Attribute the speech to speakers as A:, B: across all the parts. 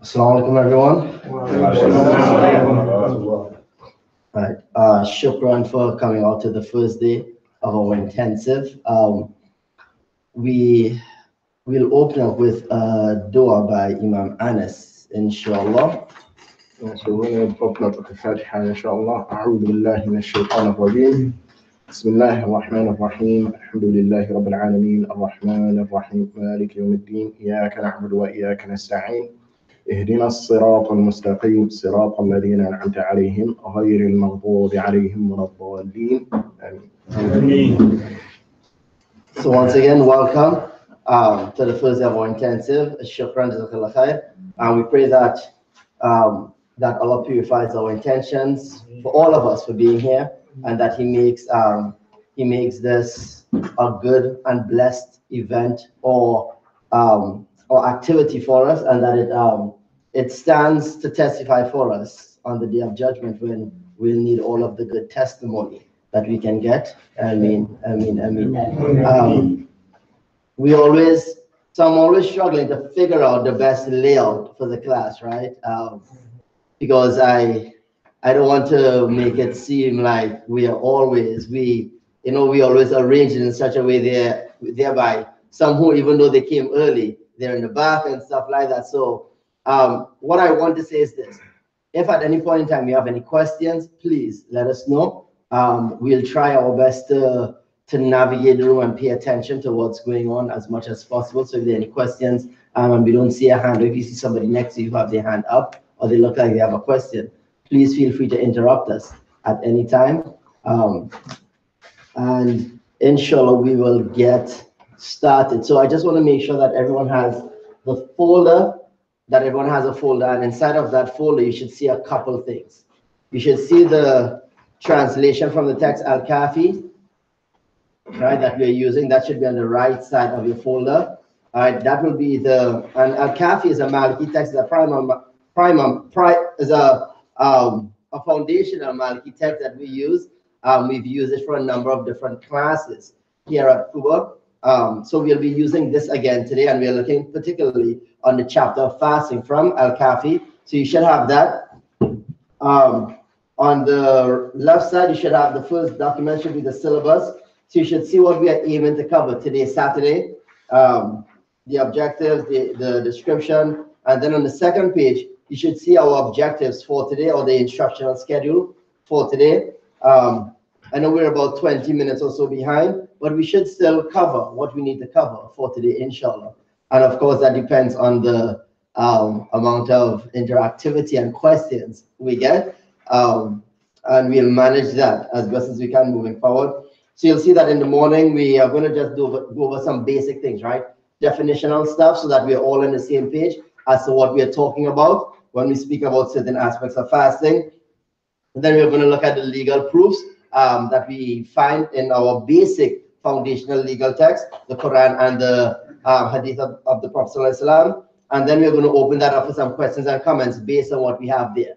A: Assalamu alaikum, everyone. Right. Shukran for coming out to the first day of our intensive. We will open up with a dua by Imam Anas, inshallah.
B: So we're going to open up with the Fatiha, inshallah. أعوذ بالله من الشيطان الرجيم. بسم الله الرحمن الرحيم. الحمد لله رب العالمين الرحمن الرحيم مالك يوم الدين إياك نعبد وإياك نستعين اهدنا الصراط المستقيم صراط الذين أنعمت عليهم غير المغضوب عليهم ولا الضالين آمين.
A: So once again, welcome to the first ever intensive. Shukran jazakallah khair. And we pray that that Allah purifies our intentions for all of us for being here, and that He makes this a good and blessed event or activity for us, and that it stands to testify for us on the day of judgment when we'll need all of the good testimony that we can get. Ameen, ameen, ameen. So I'm always struggling to figure out the best layout for the class, right? Because I don't want to make it seem like we always arrange it in such a way thereby some who, even though they came early, they're in the back and stuff like that. So what I want to say is this: if at any point in time you have any questions, please let us know. We'll try our best to navigate the room and pay attention to what's going on as much as possible. So if there are any questions and we don't see a hand, or if you see somebody next to you who have their hand up or they look like they have a question, please feel free to interrupt us at any time. And inshallah, we will get started. So I just want to make sure that everyone has the folder, and inside of that folder, you should see a couple things. You should see the translation from the text Al-Kafi, right, that we're using. That should be on the right side of your folder. All right, that will be and Al-Kafi is a Maliki text, is a foundational Maliki text that we use. We've used it for a number of different classes here at Kuba. So we'll be using this again today, and we're looking particularly on the chapter of fasting from Al-Kafi. So you should have that. On the left side, you should have the first document, should be the syllabus. So you should see what we are aiming to cover today, Saturday, the objectives, the description, and then on the second page, you should see our objectives for today, or the instructional schedule for today. I know we're about 20 minutes or so behind, but we should still cover what we need to cover for today, inshallah. And of course, that depends on the amount of interactivity and questions we get. And we'll manage that as best as we can moving forward. So you'll see that in the morning, we are going to just go over some basic things, right? Definitional stuff, so that we're all on the same page as to what we are talking about when we speak about certain aspects of fasting. And then we're going to look at the legal proofs that we find in our basic foundational legal text, the Quran and the Hadith of the Prophet ﷺ. And then we're going to open that up for some questions and comments based on what we have there.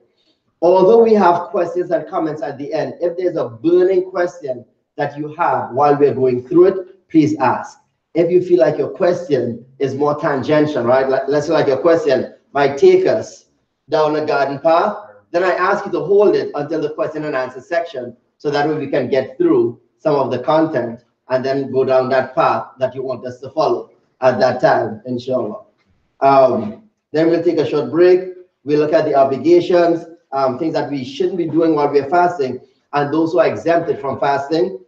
A: Although we have questions and comments at the end, if there's a burning question that you have while we're going through it, please ask. If you feel like your question is more tangential, right? Let's say like your question might take us down a garden path, then I ask you to hold it until the question and answer section, so that way we can get through some of the content and then go down that path that you want us to follow at that time, inshallah. Then we'll take a short break. We'll look at the obligations, things that we shouldn't be doing while we're fasting, and those who are exempted from fasting.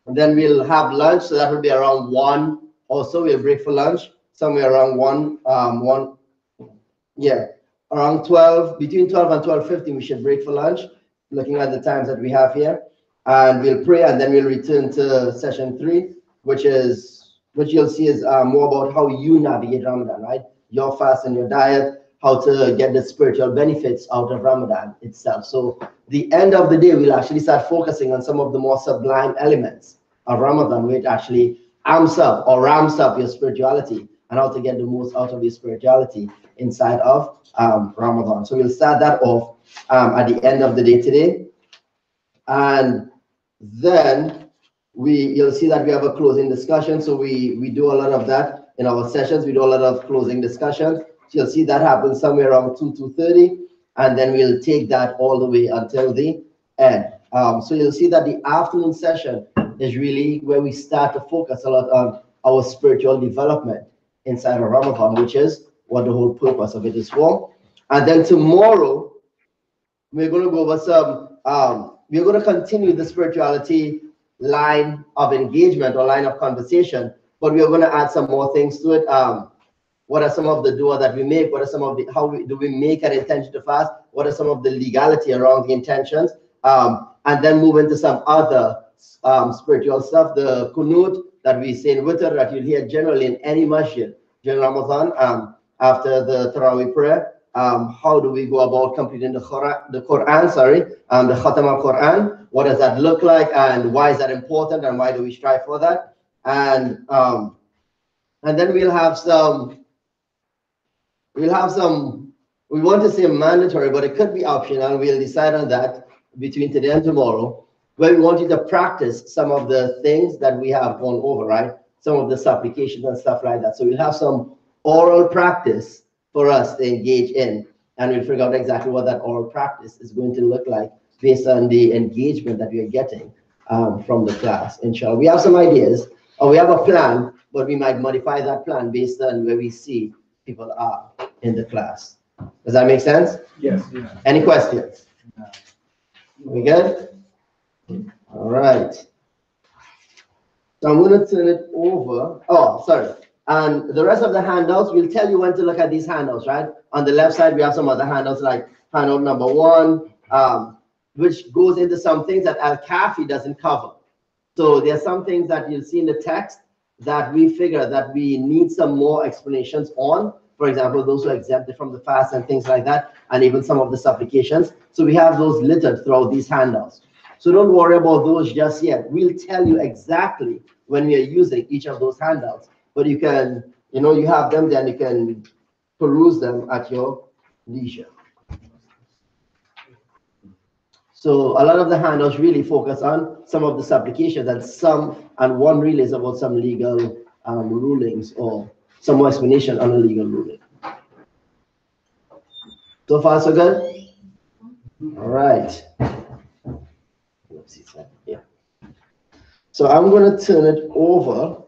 A: And then we'll have lunch, so that will be around 1 or so. We'll break for lunch somewhere around 1, around 12, between 12 and 12:50 we should break for lunch, looking at the times that we have here. And we'll pray, and then we'll return to session 3, which you'll see is more about how you navigate Ramadan, right? Your fast and your diet, how to get the spiritual benefits out of Ramadan itself. So the end of the day, we'll actually start focusing on some of the more sublime elements of Ramadan, which actually amps up or ramps up your spirituality, and how to get the most out of your spirituality inside of Ramadan. So we'll start that off at the end of the day today. And then you'll see that we have a closing discussion. So we do a lot of that in our sessions. We do a lot of closing discussions. So you'll see that happens somewhere around 2:30, and then we'll take that all the way until the end. So you'll see that the afternoon session is really where we start to focus a lot on our spiritual development inside of Ramadan, which is what the whole purpose of it is for. And then tomorrow, we're going to go over we're going to continue the spirituality line of engagement or line of conversation, but we're going to add some more things to it. What are some of the dua that we make? What are some of the, do we make an intention to fast? What are some of the legality around the intentions? And then move into some other spiritual stuff, the kunut that we say in witr, that you'll hear generally in any masjid during Ramadan, after the Taraweeh prayer. How do we go about completing the Quran, the Khatam al-Quran? What does that look like, and why is that important, and why do we strive for that? And then we'll have some, we want to say mandatory, but it could be optional. We'll decide on that between today and tomorrow, where we want you to practice some of the things that we have gone over, right? Some of the supplications and stuff like that. So we'll have some oral practice for us to engage in, and we'll figure out exactly what that oral practice is going to look like based on the engagement that we are getting from the class, inshallah. We have some ideas, or we have a plan, but we might modify that plan based on where we see people are in the class. Does that make sense?
B: Yes.
A: Any questions? No. We good? All right. So I'm going to turn it over. Oh, sorry. And the rest of the handouts, we'll tell you when to look at these handouts, right? On the left side, we have some other handouts, like handout number 1, which goes into some things that Al-Kafi doesn't cover. So there are some things that you'll see in the text that we figure that we need some more explanations on. For example, those who are exempted from the fast and things like that, and even some of the supplications. So we have those littered throughout these handouts. So don't worry about those just yet. We'll tell you exactly when we are using each of those handouts. But you can, you have them, then you can peruse them at your leisure. So a lot of the handouts really focus on some of the supplications, and one really is about some legal rulings, or some more explanation on a legal ruling. So far, so good? All right. Yeah. So I'm going to turn it over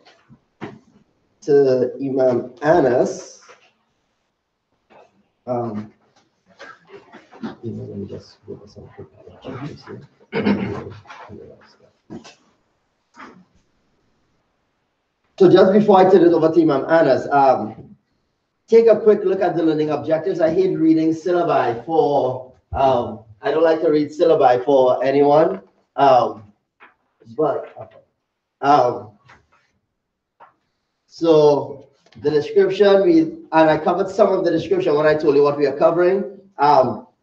A: to Imam Anas. Let me just go over some quick pictures here. So just before I turn it over to Imam Anas, take a quick look at the learning objectives. I hate reading syllabi for, I don't like to read syllabi for anyone, so the description, and I covered some of the description when I told you what we are covering.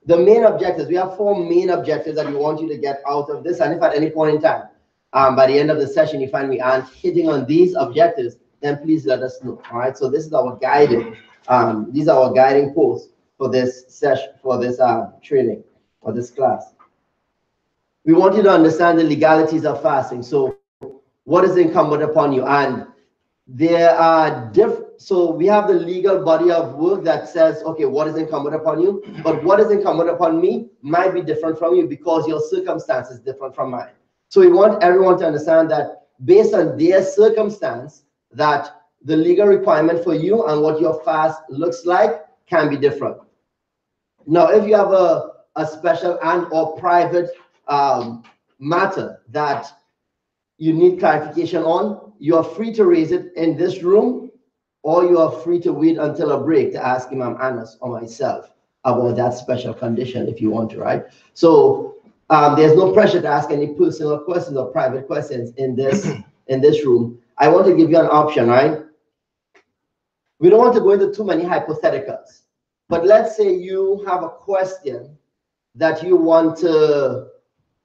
A: The main objectives, we have 4 main objectives that we want you to get out of this, and if at any point in time, by the end of the session, you find we aren't hitting on these objectives, then please let us know. All right. So this is our guiding. These are our guiding posts for this session, for this training, or this class. We want you to understand the legalities of fasting. So what is incumbent upon you? And there are so we have the legal body of work that says, okay, what is incumbent upon you? But what is incumbent upon me might be different from you because your circumstance is different from mine. So we want everyone to understand that based on their circumstance, that the legal requirement for you and what your fast looks like can be different. Now, if you have a special and or private matter that you need clarification on, you are free to raise it in this room, or you are free to wait until a break to ask Imam Anas or myself about that special condition if you want to, right? So there's no pressure to ask any personal questions or private questions in this room. I want to give you an option, right? We don't want to go into too many hypotheticals, but let's say you have a question that you want to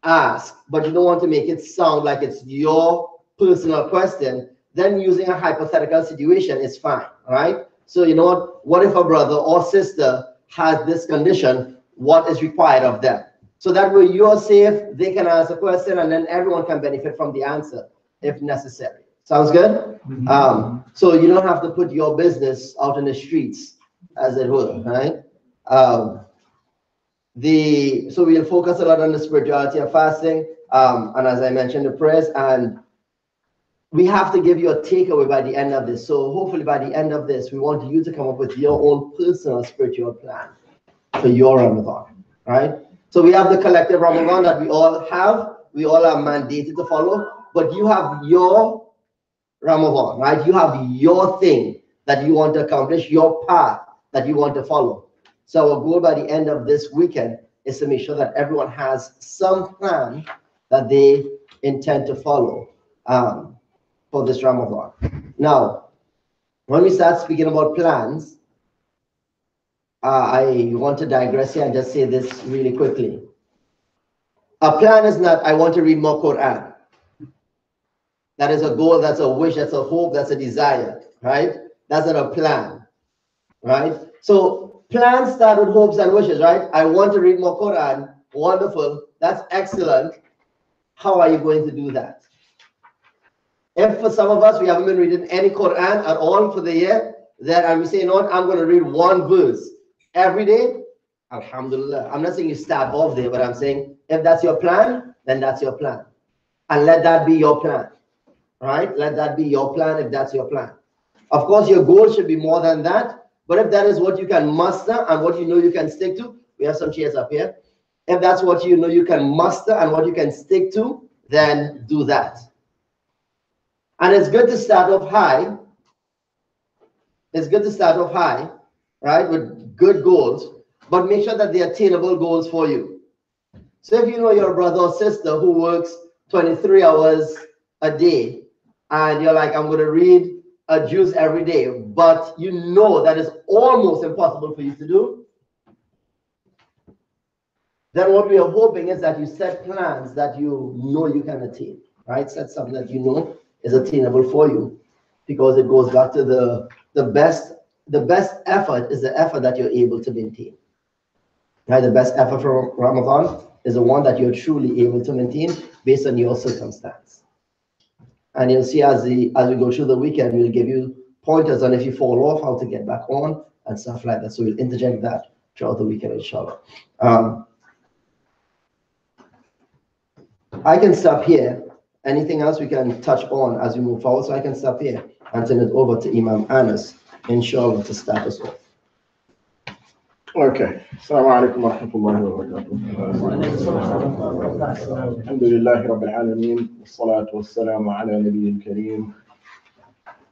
A: ask, but you don't want to make it sound like it's your personal question. Then using a hypothetical situation is fine, right? So you know what if a brother or sister has this condition, what is required of them? So that way you're safe, they can ask a question, and then everyone can benefit from the answer if necessary. Sounds good? Mm-hmm. So you don't have to put your business out in the streets, as it were, right? So we'll focus a lot on the spirituality of fasting, and as I mentioned, the prayers, and we have to give you a takeaway by the end of this. So hopefully by the end of this, we want you to come up with your own personal spiritual plan for your Ramadan, right? So we have the collective Ramadan that we all have. We all are mandated to follow, but you have your Ramadan, right? You have your thing that you want to accomplish, your path that you want to follow. So our goal by the end of this weekend is to make sure that everyone has some plan that they intend to follow for this Ramadan. Now, when we start speaking about plans, I want to digress here and just say this really quickly. A plan is not, I want to read more Quran. That is a goal, that's a wish, that's a hope, that's a desire, right? That's not a plan, right? So plans start with hopes and wishes, right? I want to read more Quran. Wonderful. That's excellent. How are you going to do that? If for some of us, we haven't been reading any Quran at all for the year, then I'm saying, you know what, I'm going to read one verse every day. Alhamdulillah. I'm not saying you start off there, but I'm saying if that's your plan, then that's your plan. And let that be your plan, right? Let that be your plan if that's your plan. Of course, your goal should be more than that. But if that is what you can muster and what you know you can stick to, we have some chairs up here. If that's what you know you can muster and what you can stick to, then do that. And it's good to start off high. It's good to start off high, right, with good goals, but make sure that they're attainable goals for you. So if you know your brother or sister who works 23 hours a day, and you're like, I'm going to read a juz every day, but you know that is almost impossible for you to do, then what we are hoping is that you set plans that you know you can attain, right? Set something that you know is attainable for you, because it goes back to the best effort is the effort that you're able to maintain, right? The best effort for Ramadan is the one that you're truly able to maintain based on your circumstance. And you'll see as we go through the weekend, we'll give you pointers on if you fall off, how to get back on and stuff like that. So we'll interject that throughout the weekend, inshallah. I can stop here. Anything else we can touch on as we move forward? So I can stop here. and turn it over to Imam Anas, inshallah, to start us off.
B: Okay. Assalamu alaikum wa rahmatullahi wa barakatuh. Alhamdulillahi rabbil alameen. Wassalatu wassalamu ala nabiyyil kareem.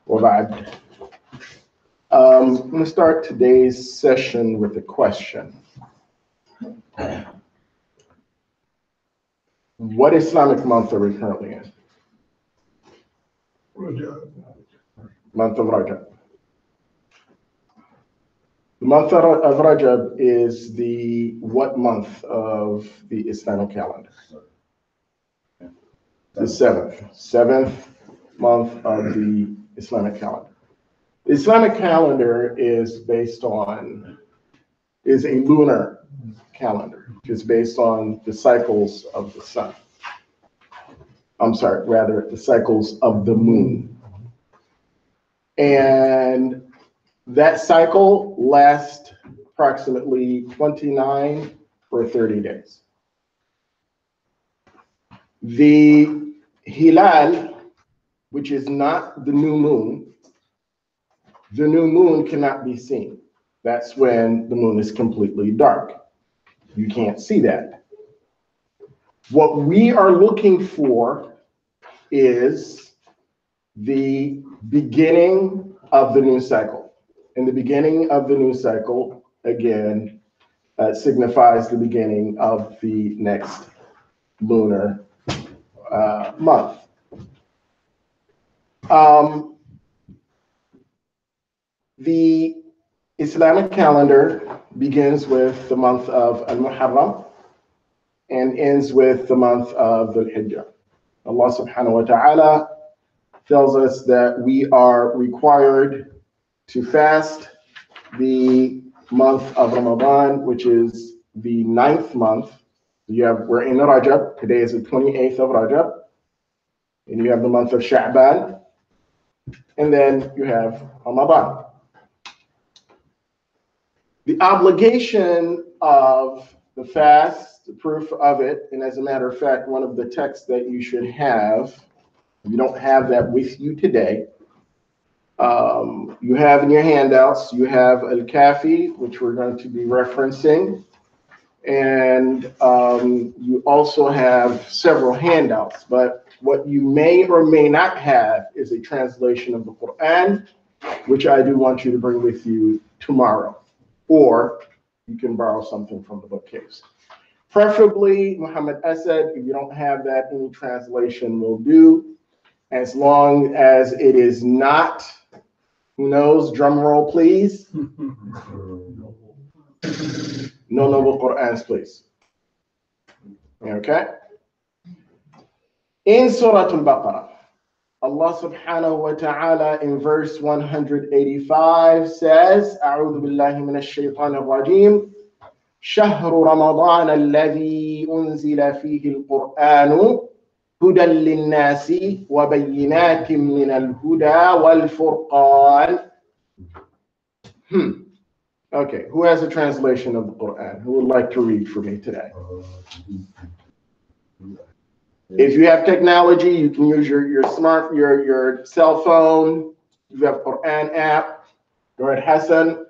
B: Wa ba'd. I'm going to start today's session with a question. What Islamic month are we currently in? Month of Rajab. The month of Rajab is what month of the Islamic calendar? The seventh month of the Islamic calendar. The Islamic calendar is a lunar calendar. It's based on the cycles of the sun. The cycles of the moon. And that cycle lasts approximately 29 or 30 days. The hilal, which is not the new moon cannot be seen. That's when the moon is completely dark. You can't see that. What we are looking for is the beginning of the new cycle. And the beginning of the new cycle, again, signifies the beginning of the next lunar month. The Islamic calendar begins with the month of Al-Muharram and ends with the month of the Hijjah. Allah subhanahu wa ta'ala tells us that we are required to fast the month of Ramadan, which is the 9th month. We're in Rajab. Today is the 28th of Rajab. And you have the month of Sha'ban. And then you have Ramadan. The obligation of the fast, the proof of it, and as a matter of fact, one of the texts that you should have, if you don't have that with you today, you have in your handouts, you have Al-Kafi, which we're going to be referencing, and you also have several handouts, but what you may or may not have is a translation of the Quran, which I do want you to bring with you tomorrow, or you can borrow something from the bookcase. Preferably, Muhammad Asad, if you don't have that, any translation will do, as long as it is not, who knows, drum roll please. No noble Qur'ans, please. Okay? In Surah Al-Baqarah, Allah subhanahu wa ta'ala in verse 185 says, أعوذ بالله من الشيطان الرجيم شهر رمضان الذي أنزل فيه القرآن هدى للناس وبينات من الهدى والفرقان. Okay, who has a translation of the Quran? Who would like to read for me today? If you have technology, you can use your cell phone. If you have Quran app, go ahead, Hassan.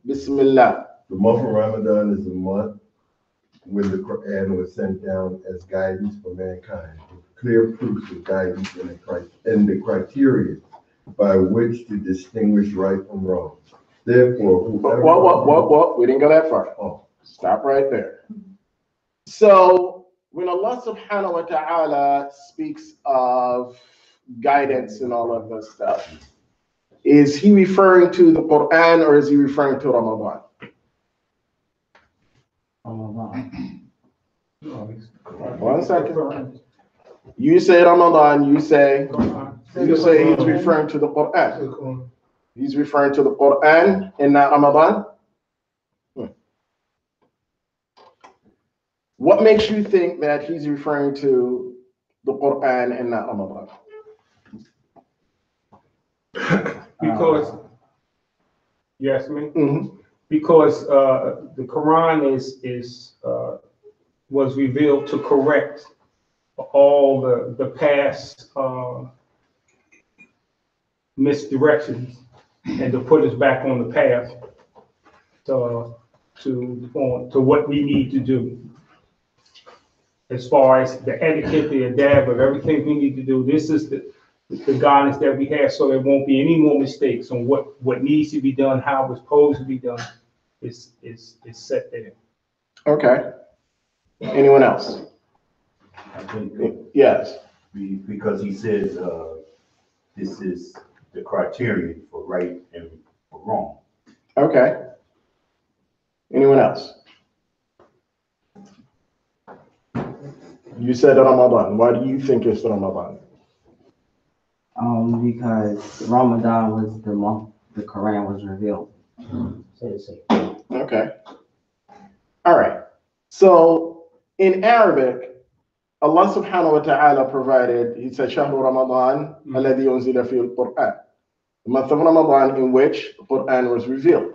B: Bismillah.
C: The month of Ramadan is a month when the Quran was sent down as guidance for mankind, with clear proofs of guidance and the criteria by which to distinguish right from wrong. Therefore,
B: what? We didn't go that far.
C: Oh.
B: Stop right there. So when Allah subhanahu wa ta'ala speaks of guidance and all of this stuff, is he referring to the Quran or is he referring to Ramadan? One second. You say Ramadan, you say he's referring to the Quran. He's referring to the Quran and not Ramadan? What makes you think that he's referring to the Quran and not Ramadan?
D: Because, you ask me?
B: Mm-hmm.
D: Because the Quran was revealed to correct all the past misdirections and to put us back on the path. to what we need to do. As far as the etiquette, the adab of everything we need to do, this is the guidance that we have, so there won't be any more mistakes on what needs to be done, how it's supposed to be done. It's set there.
B: Okay. Anyone else?
E: I think
B: Yes.
E: because he says this is the criterion for right and for wrong.
B: Okay. Anyone else? You said Ramadan. Why do you think it's Ramadan?
F: Because Ramadan was the month the Quran was revealed.
B: Okay. All right. So in Arabic, Allah subhanahu wa ta'ala provided, he said, Shahru Ramadan, alladhi unzila fi al-Qur'an. The month of Ramadan in which the Quran was revealed.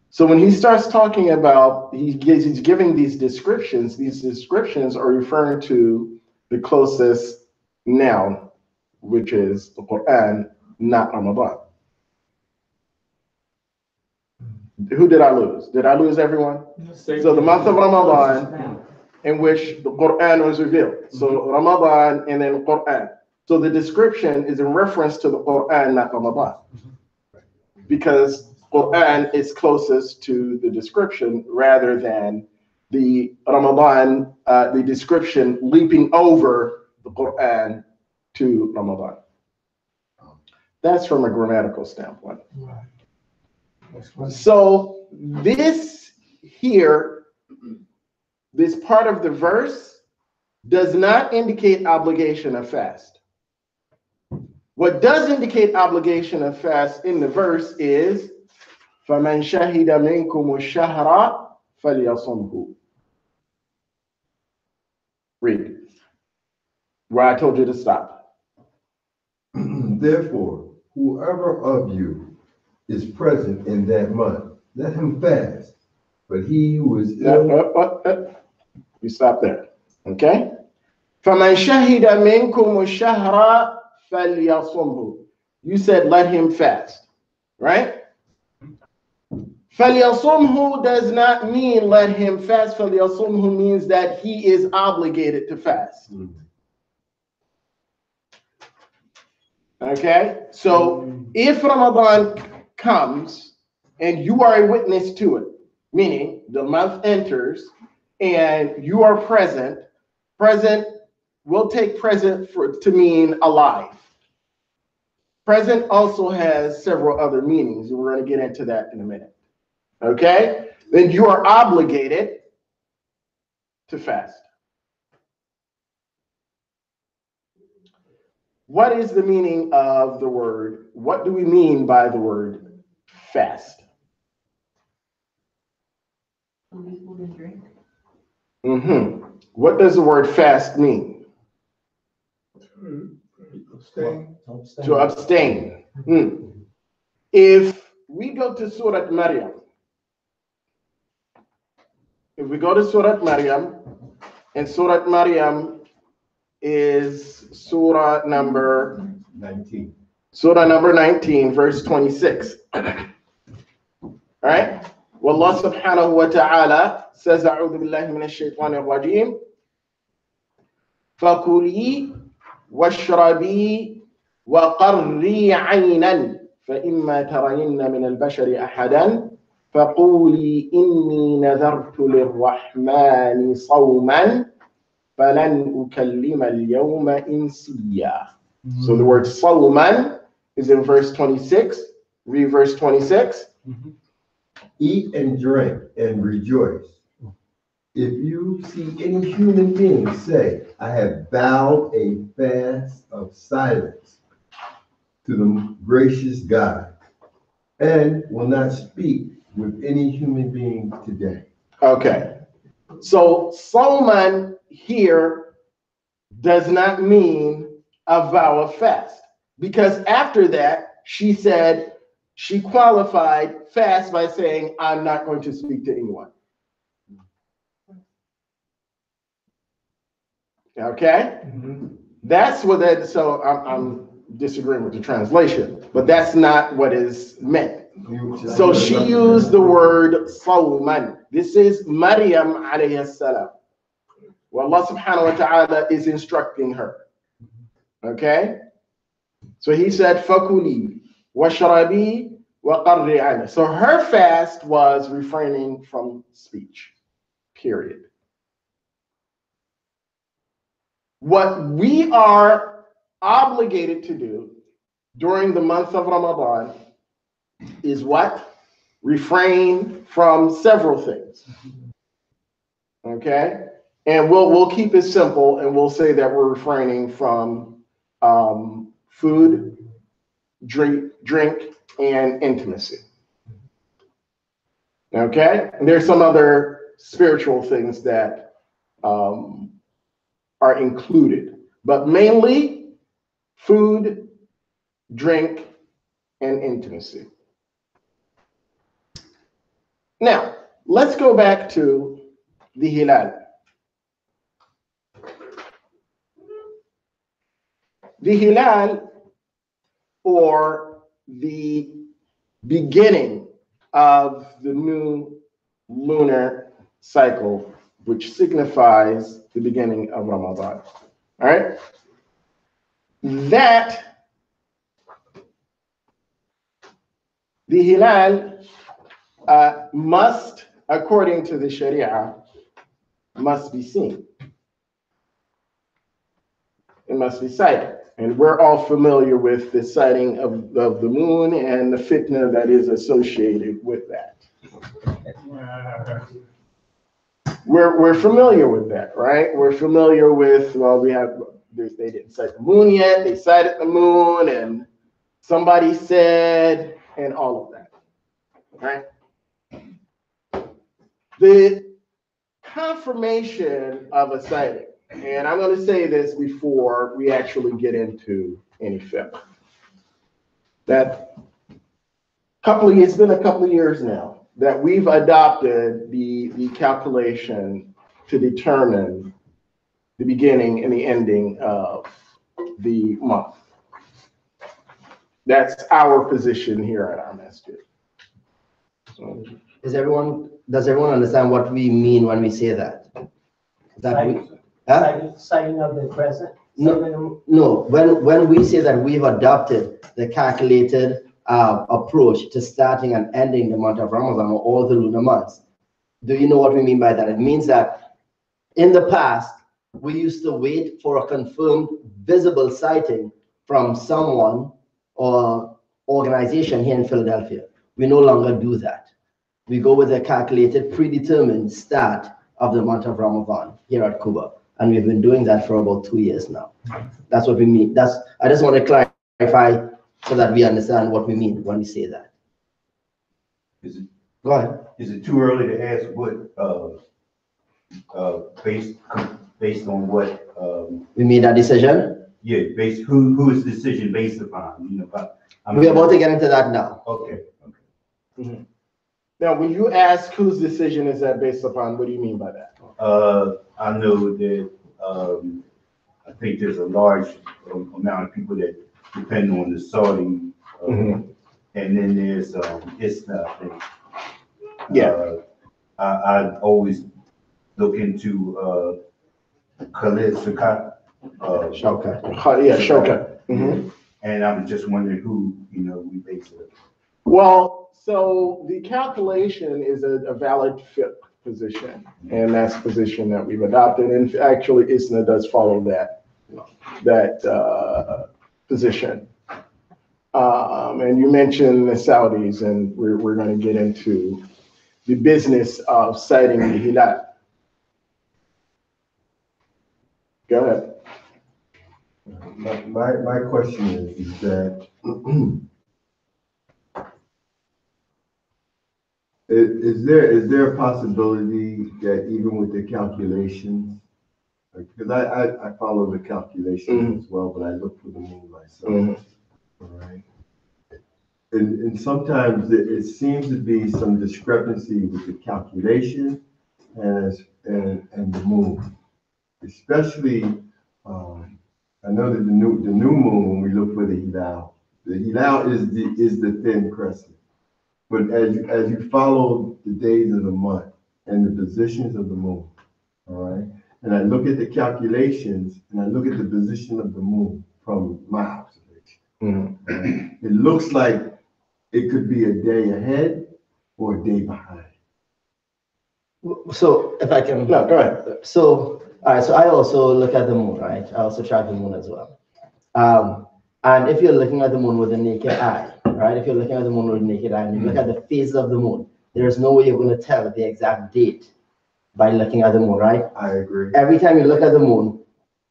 B: So when he starts talking about, he's giving these descriptions are referring to the closest noun, which is the Quran, not Ramadan. Who did I lose? Did I lose everyone? So the month of Ramadan in which the Quran was revealed. So Ramadan and then Quran. So the description is in reference to the Quran, not Ramadan. Because Quran is closest to the description rather than the Ramadan, the description leaping over the Quran to Ramadan. That's from a grammatical standpoint. So this here, this part of the verse does not indicate obligation of fast. What does indicate obligation of fast in the verse is فَمَنْ شَهِدَ مِنْكُمُ الشَّهْرَ فَلْيَصُمْهُ. Read. Where I told you to stop.
C: Therefore, whoever of you is present in that month, let him fast. But he who is ill.
B: You stop there. Okay? فَمَنْ شَهِدَ مِنْكُمُ الشَّهْرَ فَلْيَصُمْهُ. You said let him fast, right? فَلْيَصُمْهُ does not mean let him fast. فَلْيَصُمْهُ means that he is obligated to fast. Okay? So if Ramadan comes and you are a witness to it, meaning the month enters and you are present, we'll take present to mean alive. Present also has several other meanings, and we're going to get into that in a minute. Okay? Then you are obligated to fast. What is the meaning of the word? What do we mean by the word fast? What does the word fast mean?
C: Abstain.
B: To abstain. If we go to Surah Maryam, and Surah Maryam is Surah number
C: 19.
B: Surah number 19, verse 26. All right? Wallah subhanahu wa ta'ala says, A'udhu billahi minash shaitanir rajim. فَكُلِي وَاشْرَبِي وَقَرِّي عَيْنًا فَإِمَّا تَرَيِنَّ مِنَ الْبَشَرِ أَحَدًا فَقُولِي إِنِّي نَذَرْتُ لِلرَّحْمَنِ صَوْمًا فَلَنْ أُكَلِّمَ الْيَوْمَ إِنسِيًّا. So the word صَوْمًا is in verse 26. Read verse 26.
C: Eat and drink and rejoice. If you see any human being say, I have vowed a fast of silence to the gracious God, and will not speak with any human being today.
B: Okay. So Solomon here does not mean a vow of fast, because after that, she said she qualified fast by saying, I'm not going to speak to anyone. Okay? That's what that, so I'm disagreeing with the translation, but that's not what is meant. So she used the word sawman. This is Maryam alayhi salam. Well, Allah subhanahu wa ta'ala is instructing her. Okay? So he said, fakuli washrabi wa qarri ayna. So her fast was refraining from speech. Period. What we are obligated to do during the month of Ramadan is what? Refrain from several things. Okay? And we'll keep it simple and we'll say that we're refraining from food, drink, and intimacy. Okay? And there's some other spiritual things that are included, but mainly food, drink, and intimacy. Now, let's go back to the Hilal. The Hilal, or the beginning of the new lunar cycle, which signifies the beginning of Ramadan. All right? That the Hilal must, according to the Sharia, must be seen. It must be sighted. And we're all familiar with the sighting of the moon and the fitna that is associated with that. We're familiar with that, right? We're familiar with, well, they didn't sight the moon yet, they sighted the moon, and somebody said, and all of that, right? The confirmation of a sighting, and I'm going to say this before we actually get into any fiqh, that it's been a couple of years now that we've adopted the calculation to determine the beginning and the ending of the month. That's our position here at our masjid. So,
A: does everyone understand what we mean when we say that?
G: Sighting of the crescent?
A: No. When we say that we've adopted the calculated approach to starting and ending the month of Ramadan or all the lunar months, do you know what we mean by that? It means that in the past, we used to wait for a confirmed visible sighting from someone or organization here in Philadelphia. We no longer do that. We go with a calculated, predetermined start of the month of Ramadan here at Cuba. And we've been doing that for about 2 years now. That's what we mean. I just want to clarify so that we understand what we mean when we say that. Go ahead.
E: Is it too early to ask what, based on what?
A: We made that decision?
E: Yeah, who is the decision based upon?
A: We're about to get into that now.
E: Okay.
B: mm-hmm. Now, when you ask whose decision is that based upon, what do you mean by that?
E: I know that I think there's a large amount of people that depend on the Saudi, and then there's ISNA, I think.
B: Yeah.
E: I always look into Khalid Shaukat.
B: Shaukat. Mm-hmm.
E: And I'm just wondering who, we base it.
B: Well, so the calculation is a valid fiqh position, and that's the position that we've adopted. And actually, ISNA does follow that position. And you mentioned the Saudis, and we're going to get into the business of citing the Hilal. Go ahead.
C: My question is that is there a possibility that even with the calculations, because I follow the calculations as well, but I look for the moon myself. All right. And sometimes it seems to be some discrepancy with the calculation and the moon, especially. I know that the new moon, when we look for the hilal is the thin crescent, But as you follow the days of the month and the positions of the moon, all right, and I look at the calculations and I look at the position of the moon from my observation, right, it looks like it could be a day ahead or a day behind.
A: So if I can.
B: No, go ahead.
A: So, all right, so I also look at the moon, right? I also track the moon as well. And if you're looking at the moon with a naked eye, right? If you're looking at the moon with a naked eye and you look at the phase of the moon, there's no way you're going to tell the exact date by looking at the moon, right?
C: I agree.
A: Every time you look at the moon,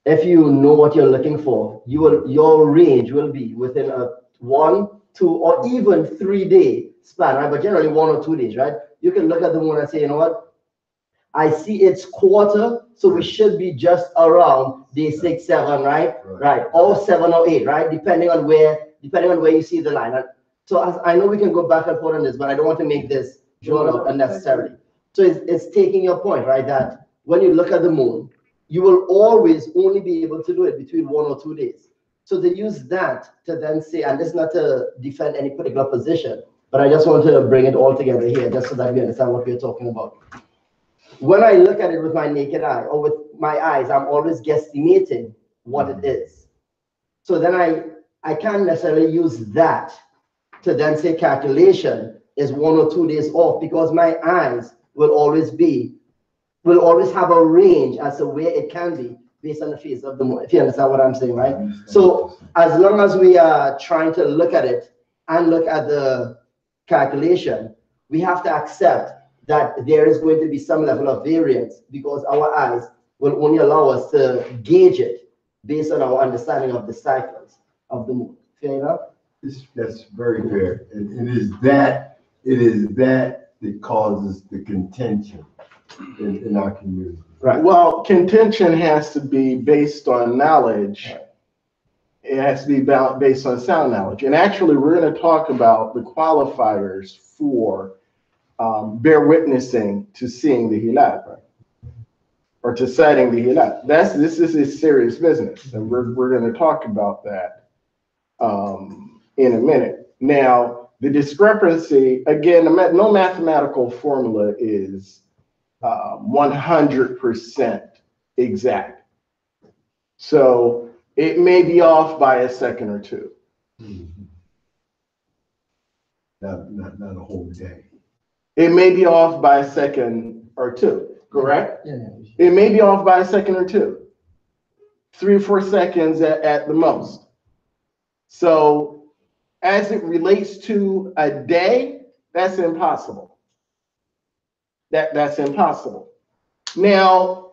A: if you know what you're looking for, your range will be within a 1, 2, or even 3 day span, right? But generally 1 or 2 days, right? You can look at the moon and say, you know what? I see its quarter, so we should be just around day 6, 7, right? Right, or 7 or 8, right? Depending on where you see the line. So as I know we can go back and forth on this, but I don't want to make this drawn out unnecessarily. So it's taking your point, right? That when you look at the moon, you will always only be able to do it between 1 or 2 days. So to use that to then say, and this is not to defend any particular position, but I just want to bring it all together here, just so that we understand what we're talking about. When I look at it with my naked eye or with my eyes, I'm always guesstimating what it is. So then I can't necessarily use that to then say calculation is 1 or 2 days off, because my eyes will always have a range as to where it can be based on the phase of the moon, if you understand what I'm saying, right? So as long as we are trying to look at it and look at the calculation, we have to accept that there is going to be some level of variance, because our eyes will only allow us to gauge it based on our understanding of the cycles of the moon. Fair enough?
C: That's very fair. And it is that that causes the contention in our community.
B: Right. Well, contention has to be based on knowledge. It has to be based on sound knowledge. And actually, we're going to talk about the qualifiers for bear witnessing to seeing the hilal, right? Or to sighting the hilal. This is serious business, and we're going to talk about that in a minute. Now, the discrepancy, again, no mathematical formula is 100% exact. So it may be off by a second or two.
C: Not a whole day.
B: It may be off by a second or two, correct?
A: Yeah.
B: It may be off by a second or two, 3 or 4 seconds at the most. So as it relates to a day, that's impossible. That's impossible. Now,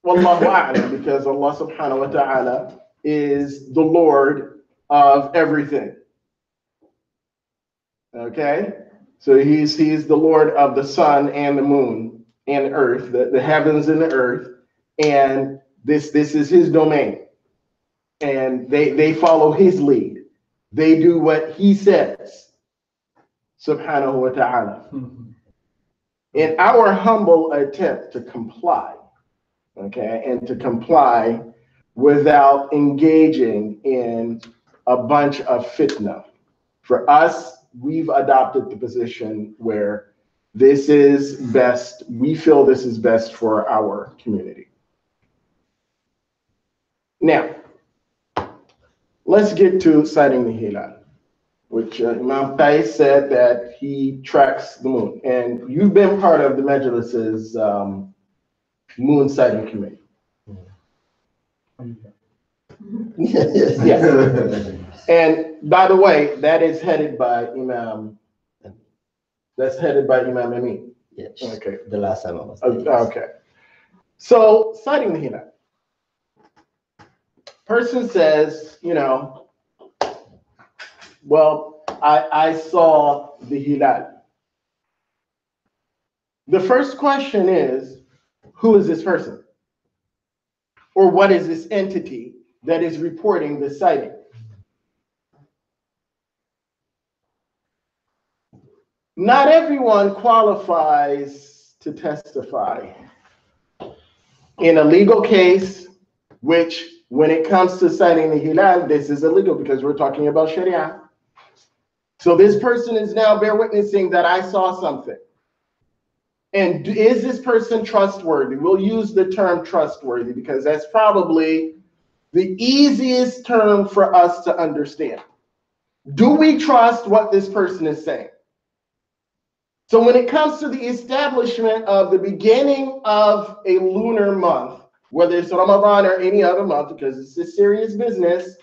B: wallahu a'lam, because Allah subhanahu wa ta'ala is the Lord of everything. Okay? So he's the Lord of the sun and the moon and the earth, the heavens and the earth, and this is his domain. And they follow his lead. They do what he says, subhanahu wa ta'ala. In our humble attempt to comply, okay, and to comply without engaging in a bunch of fitna. For us, we've adopted the position where this is best, we feel this is best for our community. Now, let's get to sighting the hilal, which Imam Qais said that he tracks the moon. And you've been part of the Majlis's moon sighting committee. Yes. And by the way, that is headed by Imam. That's headed by Imam Amin.
A: Yes.
B: Okay.
A: The last time I was
B: there. Okay. So sighting the hilal. Person says, well, I saw the hilal. The first question is, who is this person? Or what is this entity that is reporting the sighting? Not everyone qualifies to testify. In a legal case, which when it comes to sighting the hilal, this is illegal because we're talking about Sharia. So this person is now bear witnessing that I saw something. And is this person trustworthy? We'll use the term trustworthy because that's probably the easiest term for us to understand. Do we trust what this person is saying? So when it comes to the establishment of the beginning of a lunar month, whether it's Ramadan or any other month, because it's a serious business,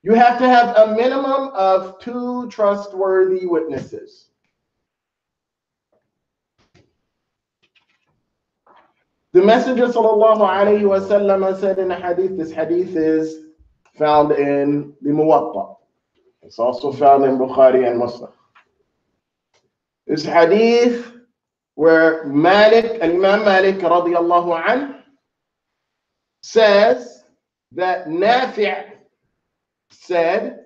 B: you have to have a minimum of 2 trustworthy witnesses. The Messenger sallallahu alayhi wa sallam said in a hadith, this hadith is found in the Muwatta. It's also found in Bukhari and Muslim. This hadith where Imam Malik radiyallahu anhu says that Nafi' said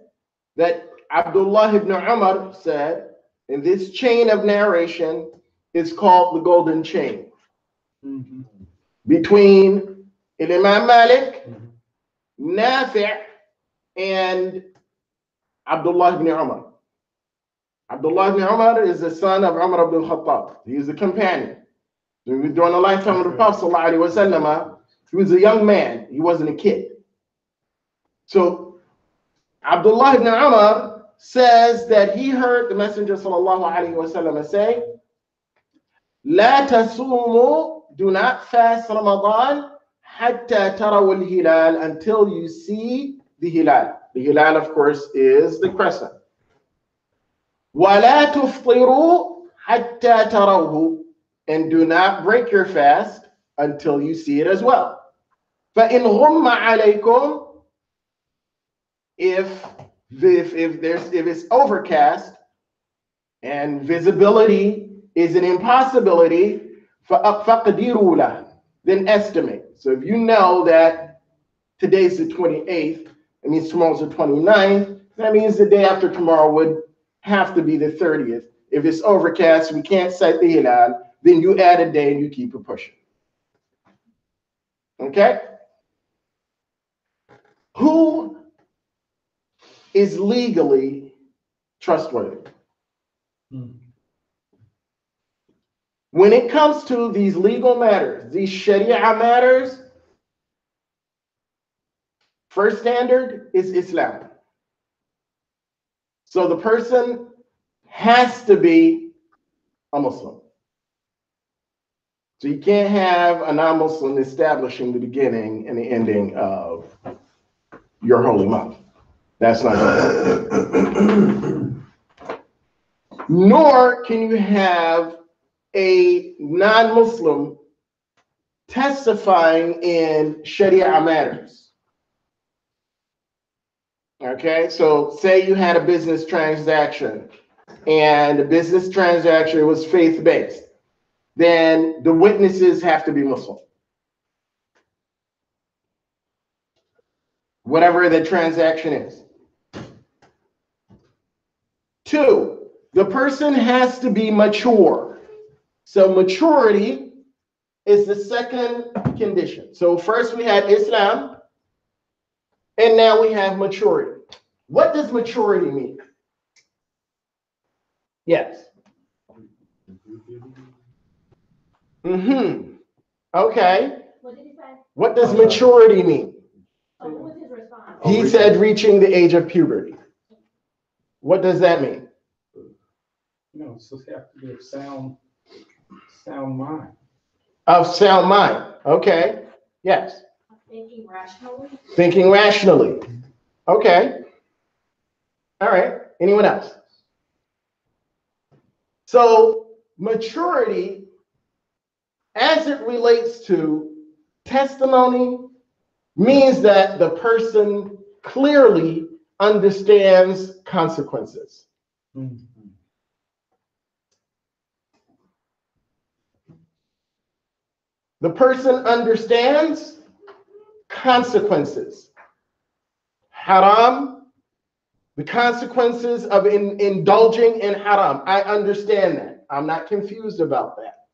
B: that Abdullah ibn Umar said, and this chain of narration is called the golden chain. Between Imam Malik, Nafi' and Abdullah ibn Umar. Abdullah ibn Umar is the son of Umar ibn Khattab. He is a companion. During the lifetime of the Prophet ﷺ, he was a young man. He wasn't a kid. So Abdullah ibn Umar says that he heard the Messenger ﷺ say, "La tasumu, do not fast Ramadan hatta taraw al-hilal, until you see the hilal." The hilal, of course, is the crescent. وَلَا تُفْطِرُوا حَتَّى تَرَوْهُ, and do not break your fast until you see it as well. فَإِنْ غُمَّ عَلَيْكُمْ, if it's overcast and visibility is an impossibility, فَقْدِرُوا لَهُ, then estimate. So if you know that today's the 28th, it means tomorrow's the 29th, that means the day after tomorrow would have to be the 30th. If it's overcast, we can't sight the hilal, then you add a day and you keep it pushing. Okay? Who is legally trustworthy? When it comes to these legal matters, these Sharia matters, first standard is Islam. So the person has to be a Muslim. So you can't have a non-Muslim establishing the beginning and the ending of your holy month. That's not good. Nor can you have a non-Muslim testifying in Sharia matters. Okay, so say you had a business transaction and the business transaction was faith-based, then the witnesses have to be Muslim. Whatever the transaction is. 2, the person has to be mature. So maturity is the second condition. So first we had Islam, and now we have maturity. What does maturity mean? Yes. Okay.
G: What did he say?
B: What does maturity mean?
G: What was his response?
B: He said reaching the age of puberty. What does that mean?
D: No, it's supposed to have to be of sound mind.
B: Of sound mind. Okay. Yes.
G: Thinking rationally.
B: Thinking rationally. Okay. All right. Anyone else? So maturity, as it relates to testimony, means that the person clearly understands consequences. The person understands consequences. Haram, the consequences of indulging in haram. I understand that. I'm not confused about that.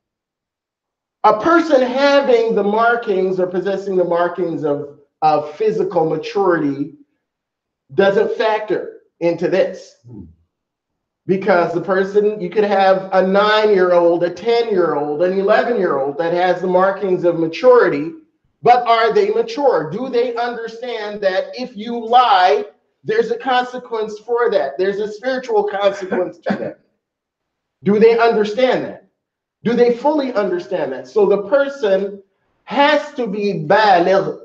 B: A person having the markings or possessing the markings of physical maturity doesn't factor into this. Because the person, you could have a 9-year-old, a 10-year-old, an 11-year-old that has the markings of maturity, but are they mature? Do they understand that if you lie, there's a consequence for that? There's a spiritual consequence to that. Do they understand that? Do they fully understand that? So the person has to be baligh.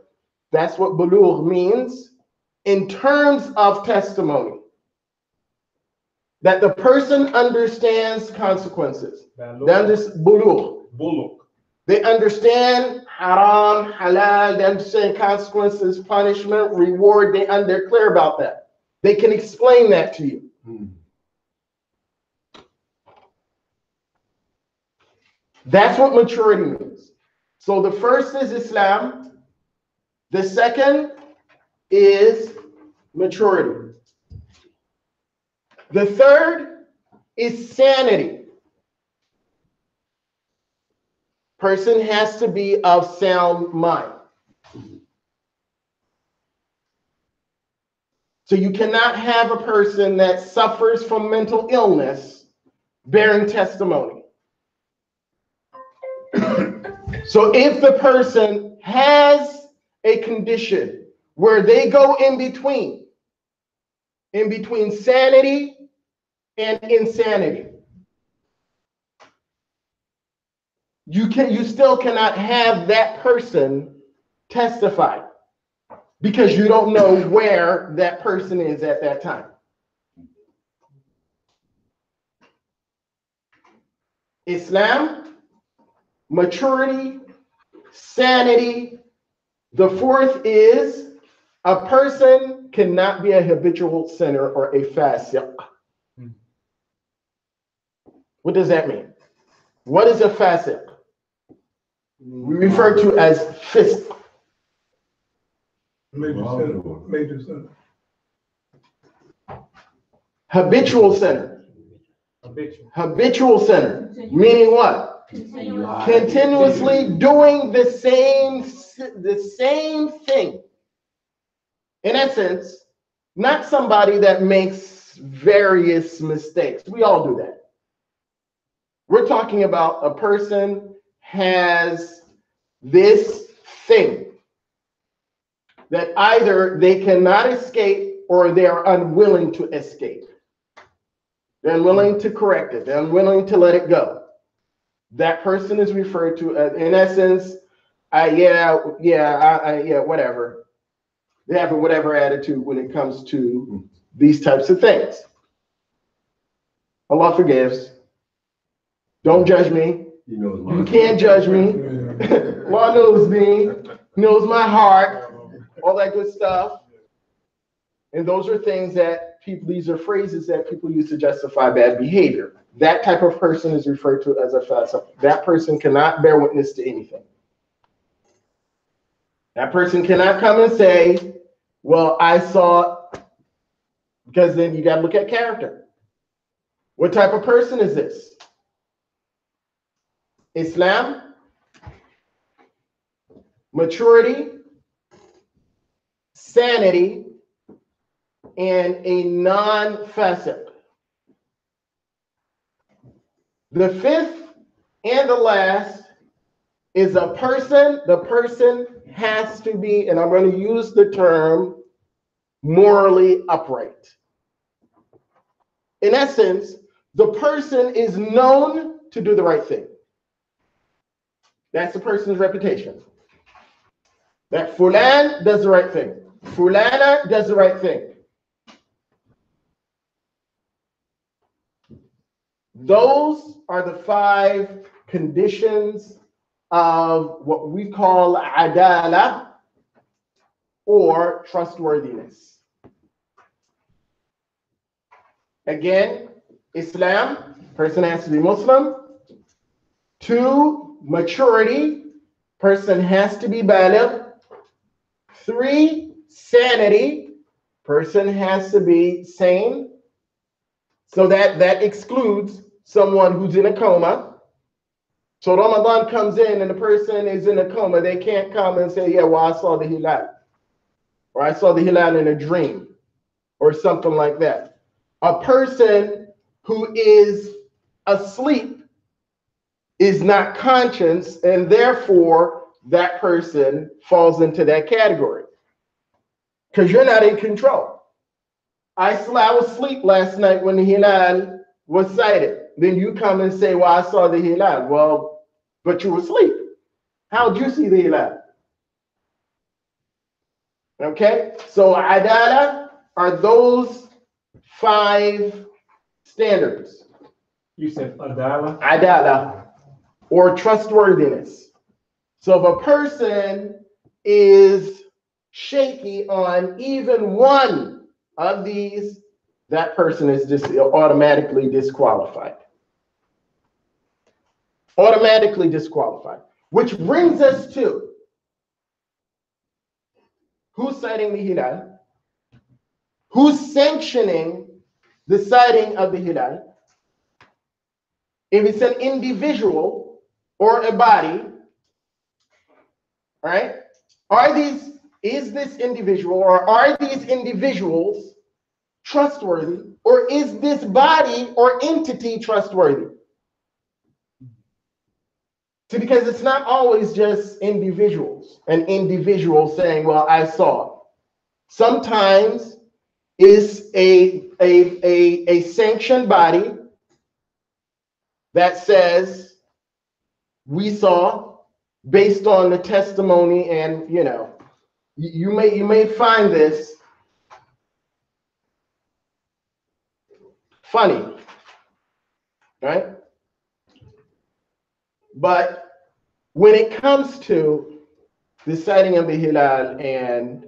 B: That's what bulugh means in terms of testimony. That the person understands consequences. They understand bulugh. They understand haram, halal. They understand consequences, punishment, reward. They're clear about that. They can explain that to you. That's what maturity means. So the first is Islam. The second is maturity. The third is sanity. Person has to be of sound mind. So you cannot have a person that suffers from mental illness bearing testimony. So if the person has a condition where they go in between sanity and insanity, you still cannot have that person testify because you don't know where that person is at that time. Islam, maturity, sanity. The fourth is a person cannot be a habitual sinner or a fasiq. What does that mean? What is a fasiq? We refer to as fisq.
H: Major sin.
B: Habitual sinner. Habitual sinner. Meaning what? Continuously doing the same thing. In essence, not somebody that makes various mistakes. We all do that. We're talking about a person has this thing that either they cannot escape or they are unwilling to escape. They're unwilling to correct it. They're unwilling to let it go. That person is referred to as, in essence, whatever. They have a whatever attitude when it comes to these types of things. Allah forgives. Don't judge me. You can't judge me. Allah knows me, knows my heart, all that good stuff. And those are things that people, these are phrases that people use to justify bad behavior. That type of person is referred to as a fasiq. That person cannot bear witness to anything. That person cannot come and say, well, I saw, because then you got to look at character. What type of person is this? Islam, maturity, sanity, and a non-fasiq. The fifth and the last is a person. The person has to be, and I'm going to use the term, morally upright. In essence, the person is known to do the right thing. That's the person's reputation. That Fulan does the right thing. Fulana does the right thing. Those are the 5 conditions of what we call adala, or trustworthiness. Again, Islam, person has to be Muslim. 2, maturity, person has to be baligh. 3, sanity, person has to be sane. So that excludes someone who's in a coma. So Ramadan comes in and the person is in a coma. They can't come and say, yeah, well, I saw the hilal. Or I saw the hilal in a dream. Or something like that. A person who is asleep is not conscious, and therefore that person falls into that category because you're not in control. I was asleep last night when the hilal was sighted. Then you come and say, well, I saw the hilal. Well, but you were asleep. How did you see the hilal? Okay, so adala are those 5 standards.
D: You said adala?
B: Adala, or trustworthiness. So if a person is shaky on even one of these, that person is just automatically disqualified. Automatically disqualified. Which brings us to who's citing the hilal? Who's sanctioning the sighting of the hilal? If it's an individual or a body, right? Is this individual or are these individuals trustworthy, or is this body or entity trustworthy? See, because it's not always just individuals, an individual saying, well, I saw it. Sometimes it's a sanctioned body that says we saw based on the testimony, and you may find this funny, right? But when it comes to the sighting of the hilal, and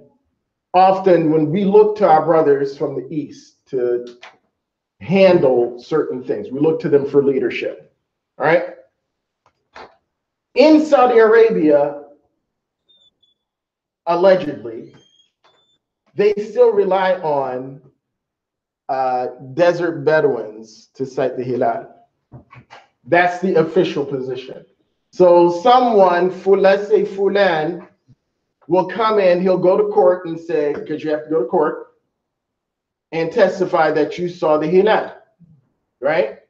B: often when we look to our brothers from the east to handle certain things, we look to them for leadership, all right? In Saudi Arabia, allegedly, they still rely on desert Bedouins to sight the hilal. That's the official position. So someone, let's say Fulan, will come in, he'll go to court and say, because you have to go to court, and testify that you saw the hilal, right?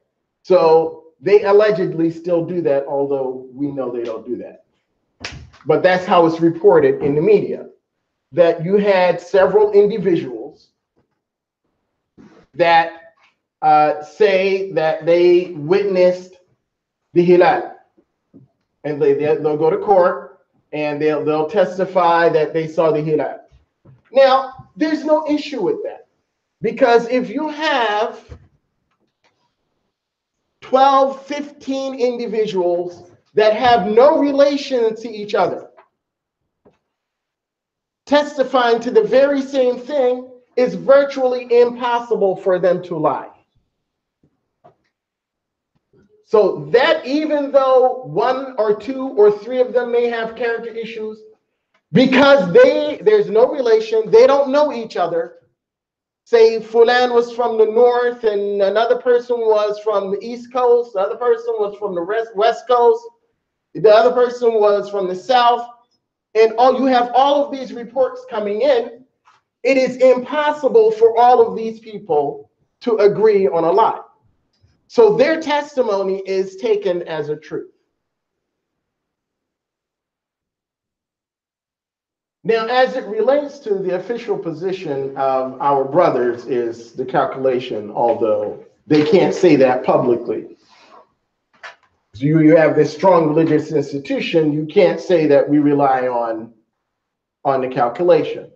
B: So they allegedly still do that, although we know they don't do that. But that's how it's reported in the media, that you had several individuals that say that they witnessed the hilal. And they'll go to court and they'll testify that they saw the hilal. Now, there's no issue with that, because if you have 12, 15 individuals that have no relation to each other testifying to the very same thing, it's virtually impossible for them to lie. So that even though 1 or 2 or 3 of them may have character issues, because there's no relation, they don't know each other. Say Fulan was from the north and another person was from the east coast, the other person was from the west coast, the other person was from the south, and you have all of these reports coming in. It is impossible for all of these people to agree on a lie. So their testimony is taken as a truth. Now, as it relates to the official position of our brothers is the calculation, although they can't say that publicly. So you have this strong religious institution, you can't say that we rely on the calculation.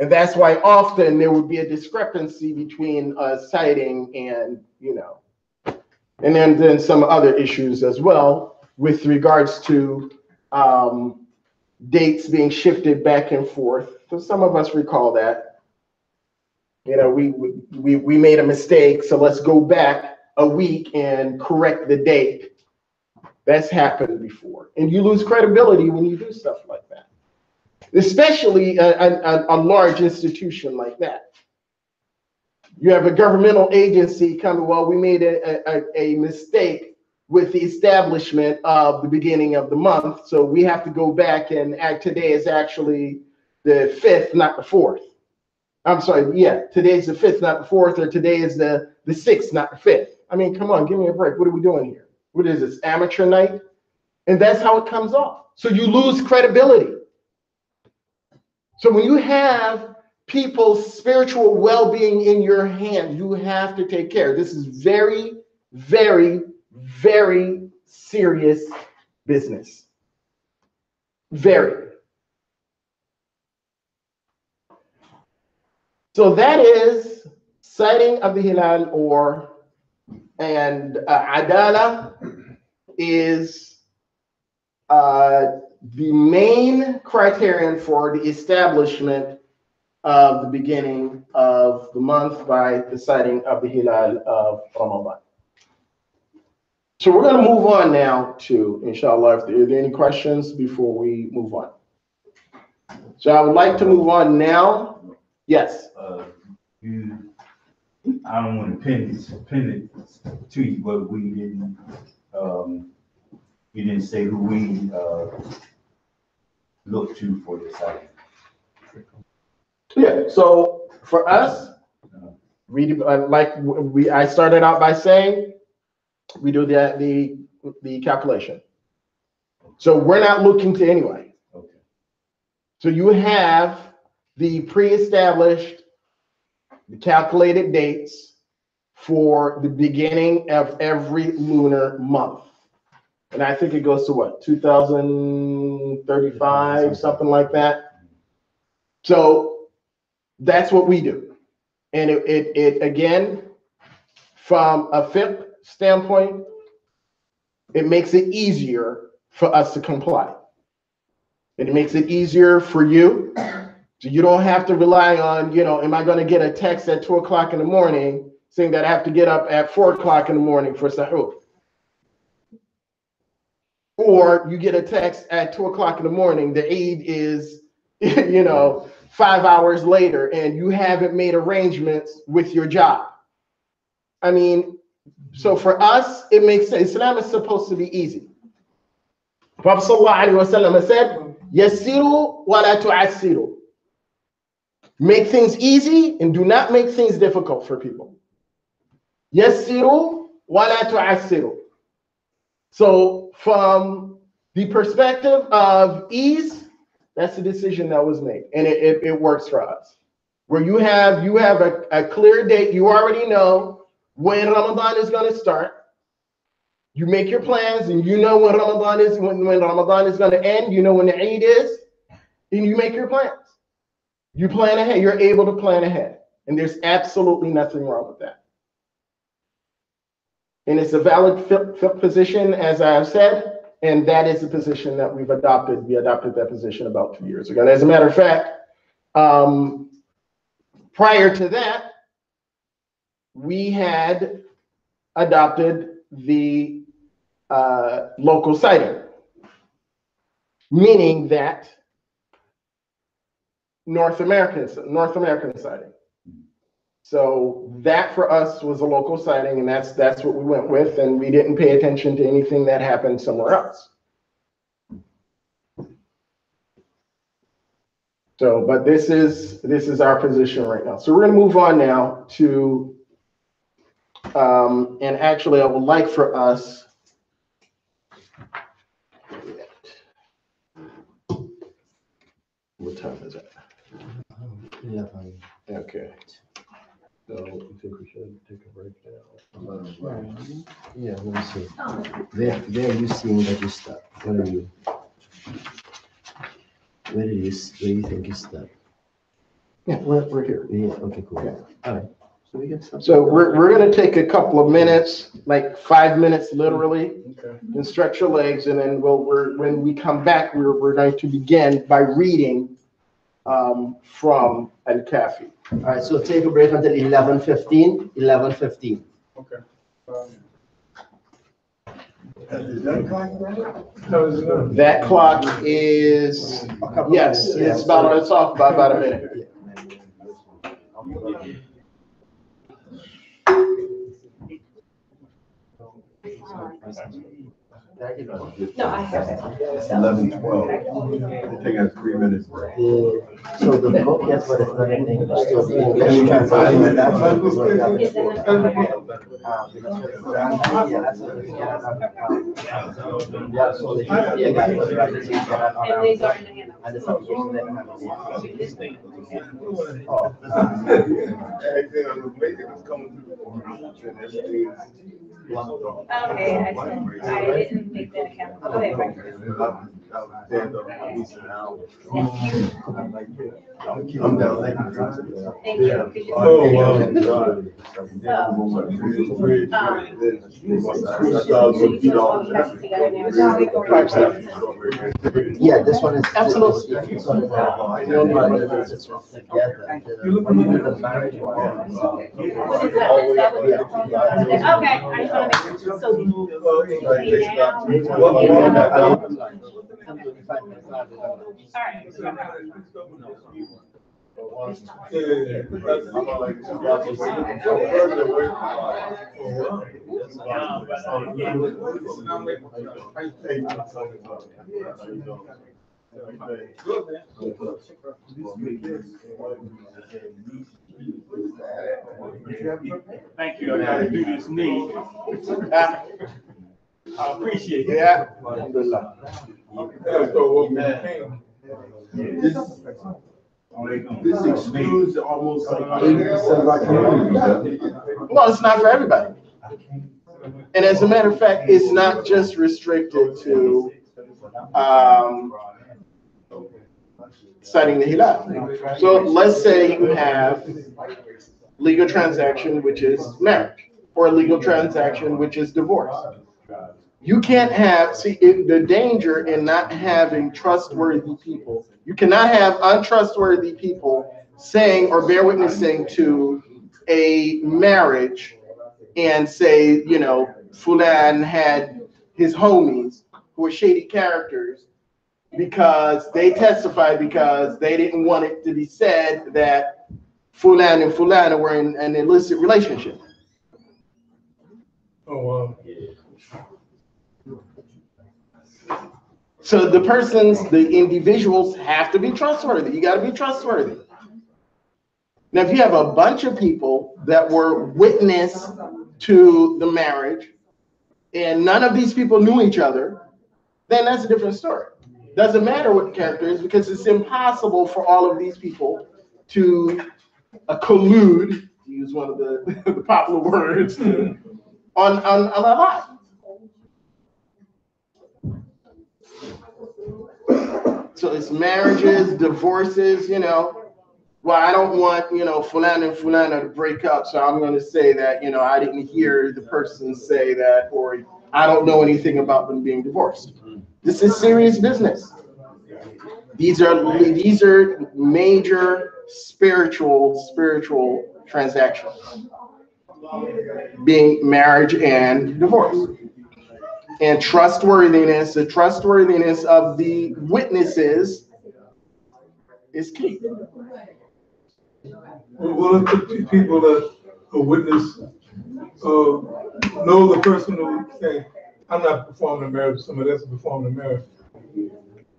B: And that's why often there would be a discrepancy between citing and, and then some other issues as well with regards to dates being shifted back and forth. So some of us recall that. We made a mistake, so let's go back a week and correct the date. That's happened before. And you lose credibility when you do stuff like that, especially a large institution like that. You have a governmental agency coming, well, we made a mistake with the establishment of the beginning of the month, so we have to go back and today is actually the 5th, not the 4th. I'm sorry, yeah, today's the 5th, not the 4th, or today is the 6th, not the 5th. I mean, come on, give me a break. What are we doing here? What is this, amateur night? And that's how it comes off. So you lose credibility. So when you have people's spiritual well-being in your hands, you have to take care. This is very, very, very serious business. Very. So that is sighting of the hilal, and adala is the main criterion for the establishment of the beginning of the month by the sighting of the hilal of Ramadan. So we're going to move on now to, inshallah, if there are any questions before we move on. So I would like to move on now. Yes.
E: I don't want to pin it to you, but we didn't. You didn't say who we look to for this item.
B: Yeah. So for us, I started out by saying, we do the calculation. So we're not looking to anyway.
E: Okay.
B: So you have the pre-established, the calculated dates for the beginning of every lunar month. And I think it goes to what, 2035, something like that. So that's what we do. And it again, from a fiqh standpoint, it makes it easier for us to comply. It makes it easier for you. So you don't have to rely on, am I going to get a text at 2 o'clock in the morning saying that I have to get up at 4 o'clock in the morning for sahur? Or you get a text at 2 o'clock in the morning, the Eid is, 5 hours later, and you haven't made arrangements with your job. I mean, so for us, it makes sense. Islam is supposed to be easy. Prophet ﷺ said, Yassiru wa la tu'assiru. Make things easy and do not make things difficult for people. Yassiru wa la tu'assiru. So from the perspective of ease, that's the decision that was made, and it works for us. Where you have a clear date, you already know when Ramadan is going to start. You make your plans, and you know when Ramadan is when Ramadan is going to end. You know when the Eid is, and you make your plans. You plan ahead. You're able to plan ahead, and there's absolutely nothing wrong with that. And it's a valid fiqh position, as I have said. And that is the position that we've adopted. We adopted that position about 2 years ago. And as a matter of fact, prior to that, we had adopted the local sighting, meaning that North American sighting. So that for us was a local sighting, and that's what we went with, and we didn't pay attention to anything that happened somewhere else. So, but this is our position right now. So we're going to move on now to, and actually I would like for us, what time is it?
A: 11.
B: Okay. So you think we should take a break now?
A: Yeah, let me see. Where are you seeing that you stop? Where do you think you stop?
B: Yeah, we're here.
A: Yeah, okay, cool.
B: Yeah.
A: All right. So we get something.
B: So we're going to take a couple of minutes, like 5 minutes literally, and stretch your legs, and then when we come back, we're going to begin by reading from Al-Kafi.
A: All right, so take a break until 11:15. 11:15.
D: Okay.
B: That clock is, yes, it's off by about a minute.
G: No, I have it.
C: It's 11:12. We're taking a 3 minute break.
A: So the book, yes, but it's not in English. So the English translation of that one is what we have to
G: Is
A: do.
G: it not? Okay.
A: Yeah, that's what it's, yeah, yeah, so the European guy was right, so you get that on
G: And these are in the handout.
A: and the subject then have
C: Oh. Everything I was making was coming through. And everything is-
G: Okay, I didn't make that account. Okay, right.
C: I'm down.
G: Thank you. Could you-
H: Oh, wow.
A: Yeah, this one is. Absolutely. This one is, the only one that is it's together. When you do the marriage one.
G: What is that? Is that what you're talking about? Okay, I just want to make sure. So you
D: Thank you, I gotta do this knee. I appreciate it.
B: Yeah. Alhamdulillah.
C: This excludes almost like 80% of our community.
B: Well, it's not for everybody. And as a matter of fact, it's not just restricted to citing the hilal. So let's say you have legal transaction, which is marriage, or a legal transaction, which is divorce. You can't have, the danger in not having trustworthy people, you cannot have untrustworthy people saying or bear witnessing to a marriage and say, you know, Fulan had his homies who were shady characters because they testified because they didn't want it to be said that Fulan and Fulana were in an illicit relationship.
H: Oh, wow.
B: So the individuals have to be trustworthy. You got to be trustworthy. Now, if you have a bunch of people that were witness to the marriage and none of these people knew each other, then that's a different story. Doesn't matter what the character is because it's impossible for all of these people to collude, to use one of the popular words, on a lie. So it's marriages, divorces, you know. Well, I don't want, you know, Fulana and Fulana to break up, so I'm going to say that, you know, I didn't hear the person say that, or I don't know anything about them being divorced. This is serious business. These are major spiritual transactions, being marriage and divorce. And trustworthiness, the trustworthiness of the witnesses is key.
H: Well, if the people that are witness, know the person who say, I'm not performing a marriage, somebody else is performing a marriage.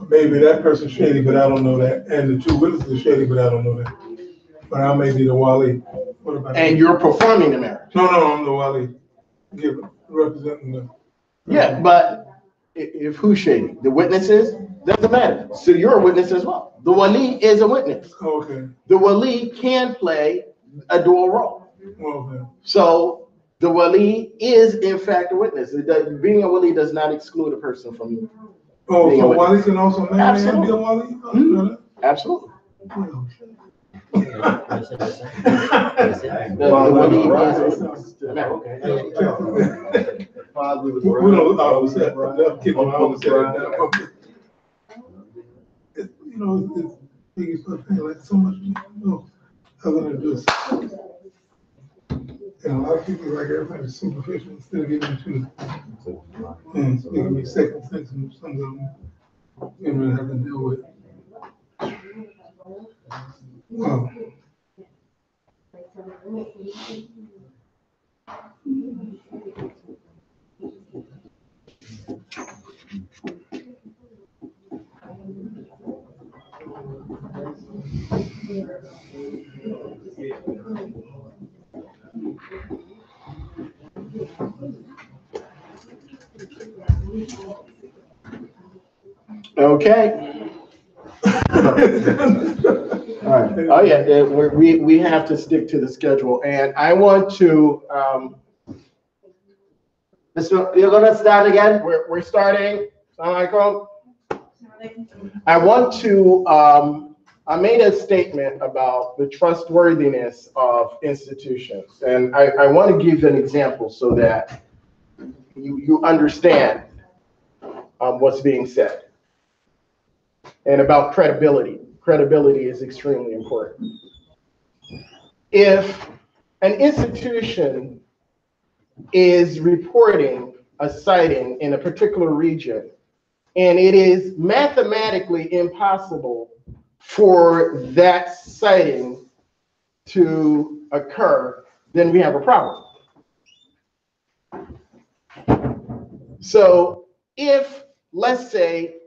H: Maybe that person's shady, but I don't know that. And the two witnesses are shady, but I don't know that. But I may be the wali. What about
B: And
H: that?
B: you're performing the marriage.
H: No, I'm the wali. Representing them.
B: Yeah, but if who's shady? The witnesses? Doesn't matter. So you're a witness as well. The wali is a witness.
H: Okay.
B: The wali can play a dual role.
H: Okay.
B: So the wali is in fact a witness. Being a wali does not exclude a person from
H: Oh,
B: being a
H: so
B: witness.
H: wali can also marry and be a wali?
B: Mhm. Absolutely. The wali is a witness.
H: We don't always say that. You know, it's biggest thing, like so much, you know, other than just. And a lot of people, like everybody, is superficial instead of getting into and giving me second sense and some of them you really have to deal with. Wow.
B: Okay.
A: All right.
B: Oh yeah, we have to stick to the schedule, and I want to.
A: You're gonna start again?
B: We're starting. Assalamu alaikum. I want to. I made a statement about the trustworthiness of institutions, and I want to give an example so that you understand what's being said. And about credibility. Credibility is extremely important. If an institution is reporting a sighting in a particular region, and it is mathematically impossible for that sighting to occur, then we have a problem. So if, let's say,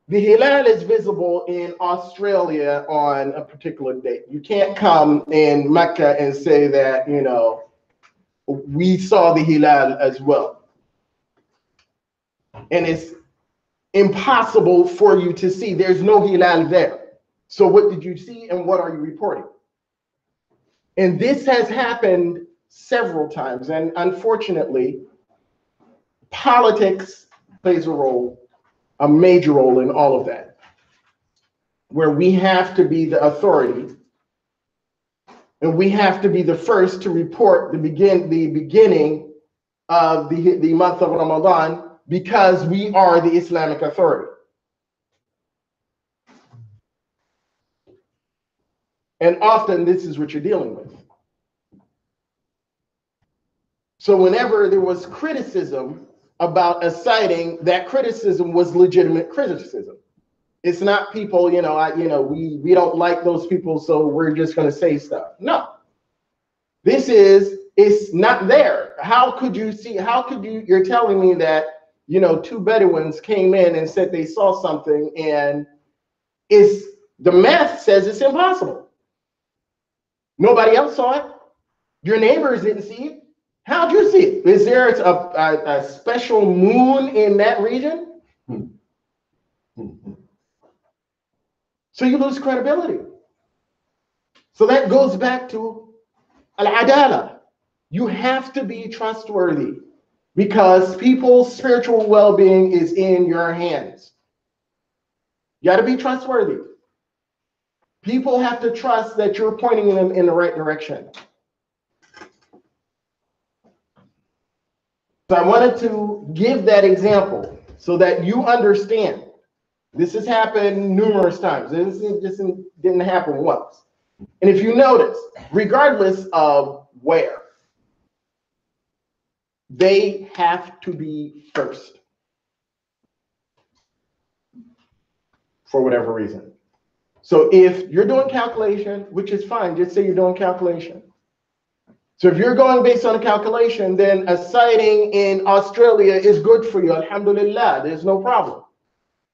B: the hilal is visible in Australia on a particular date, you can't come in Mecca and say that, you know, we saw the hilal as well. And it's impossible for you to see. There's no hilal there. So what did you see and what are you reporting? And this has happened several times. And unfortunately, politics plays a role, a major role in all of that, where we have to be the authority and we have to be the first to report the beginning of the month of Ramadan because we are the Islamic authority. And often this is what you're dealing with. So whenever there was criticism about a sighting, that criticism was legitimate criticism. It's not people, we don't like those people, so we're just going to say stuff. No, it's not there. You're telling me that, two Bedouins came in and said they saw something and the math says it's impossible. Nobody else saw it. Your neighbors didn't see it. How'd you see it? Is there a special moon in that region? So you lose credibility. So that goes back to al-adala. You have to be trustworthy because people's spiritual well-being is in your hands. You got to be trustworthy. People have to trust that you're pointing them in the right direction. So I wanted to give that example so that you understand. This has happened numerous times. This didn't happen once. And if you notice, regardless of where, they have to be first for whatever reason. So if you're doing calculation, which is fine, just say you're doing calculation. So if you're going based on a calculation, then a sighting in Australia is good for you. Alhamdulillah, there's no problem.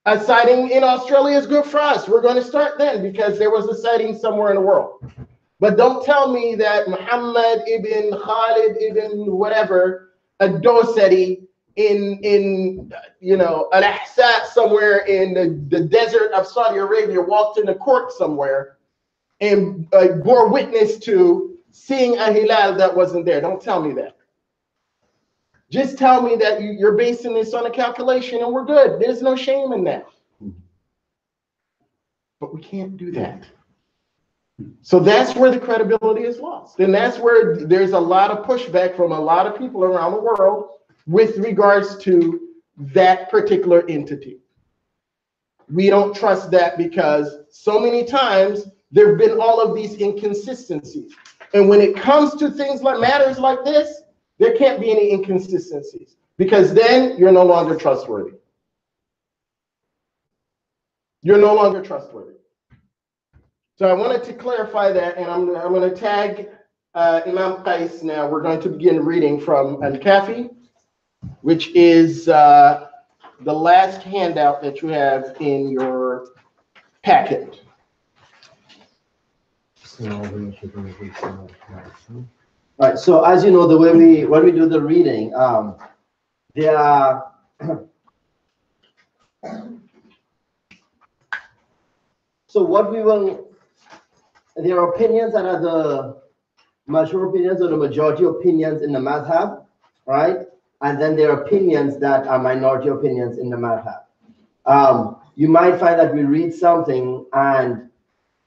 B: A sighting in Australia is good for us. We're going to start then because there was a sighting somewhere in the world. But don't tell me that Muhammad ibn Khalid ibn whatever, a Dosari in Al-Ahsa somewhere in the desert of Saudi Arabia walked in a court somewhere and bore witness to seeing a hilal that wasn't there. Don't tell me that. Just tell me that you're basing this on a calculation and we're good. There's no shame in that. But we can't do that. So that's where the credibility is lost. And that's where there's a lot of pushback from a lot of people around the world with regards to that particular entity. We don't trust that because so many times there have been all of these inconsistencies. And when it comes to things like matters like this, there can't be any inconsistencies because then you're no longer trustworthy. You're no longer trustworthy. So I wanted to clarify that, and I'm going to tag Imam Qais now. We're going to begin reading from Al-Kafi, which is the last handout that you have in your packet.
A: All right, so as you know, the way when we do the reading, there are So what we will, there are opinions that are the mature opinions or the majority opinions in the madhab, right? And then there are opinions that are minority opinions in the madhab. You might find that we read something and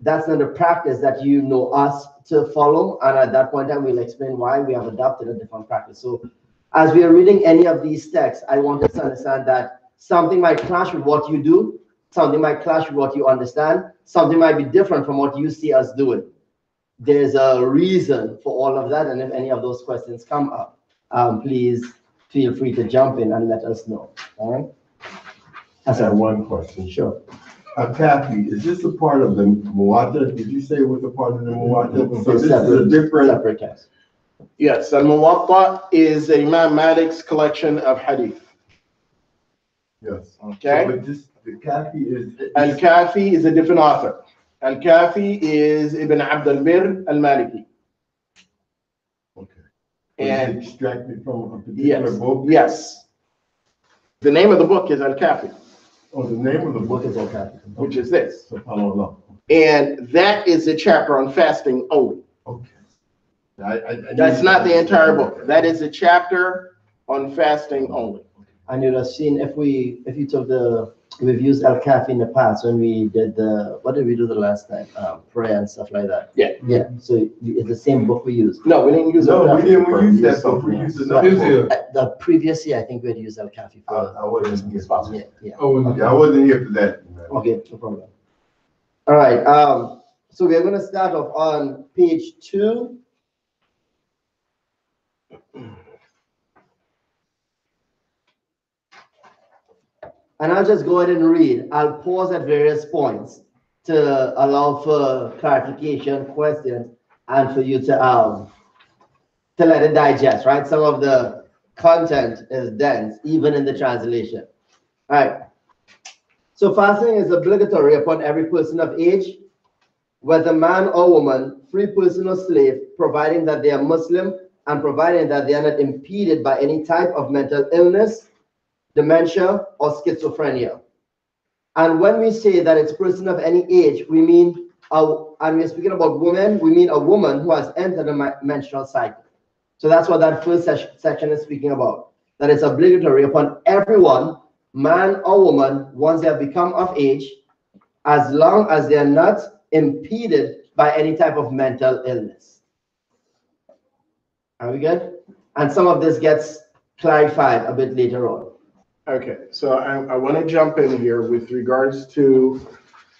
A: that's not a practice that you know us to follow. And at that point in time, we'll explain why we have adopted a different practice. So as we are reading any of these texts, I want us to understand that something might clash with what you do, something might clash with what you understand, something might be different from what you see us doing. There's a reason for all of that. And if any of those questions come up, please feel free to jump in and let us know. All right?
C: I have one question.
A: Sure.
C: Kathy, is this a part of the Muwatta? Did you say it was a part of the Muwatta? So this is a
A: Separate
C: different.
A: case.
B: Yes, Al-Muwatta is Imam Malik's collection of hadith.
C: Yes.
B: Okay.
C: So, but this, the Kathy is.
B: Al-Kafi is a different author. Al-Kafi is Ibn Abd al-Bir al-Maliki.
C: Okay.
B: And
C: is it extracted from a particular book?
B: yes. The name of the book is Al-Kafi.
C: Oh, the name of the book
A: Is okay.
B: which is this.
C: SubhanAllah.
B: And that is a chapter on fasting only.
C: Okay.
B: That's not the entire book. That is a chapter on fasting only.
A: And you'd have seen if you took we've used Al-Kafi in the past when we did what did we do the last time? Prayer and stuff like that.
B: Yeah.
A: Yeah. So it's the same book we used.
B: No, we didn't use
C: No, we
B: Al-Kafi.
C: didn't
B: for-
C: use that, but
B: something
C: we
B: else.
C: used another book.
A: The previous year, I think we had used Al-Kafi for.
C: I wasn't here.
A: Yeah. Yeah.
C: Okay, I wasn't here for that.
A: Okay, no problem. All right. So we're going to start off on page 2. And I'll just go ahead and read. I'll pause at various points to allow for clarification, questions, and for you to let it digest, right? Some of the content is dense, even in the translation. All right. So fasting is obligatory upon every person of age, whether man or woman, free person or slave, providing that they are Muslim and providing that they are not impeded by any type of mental illness, dementia, or schizophrenia. And when we say that it's person of any age, we mean, and we're speaking about women, we mean a woman who has entered a menstrual cycle. So that's what that first section is speaking about, that it's obligatory upon everyone, man or woman, once they have become of age, as long as they are not impeded by any type of mental illness. Are we good? And some of this gets clarified a bit later on.
B: Okay, so I want to jump in here with regards to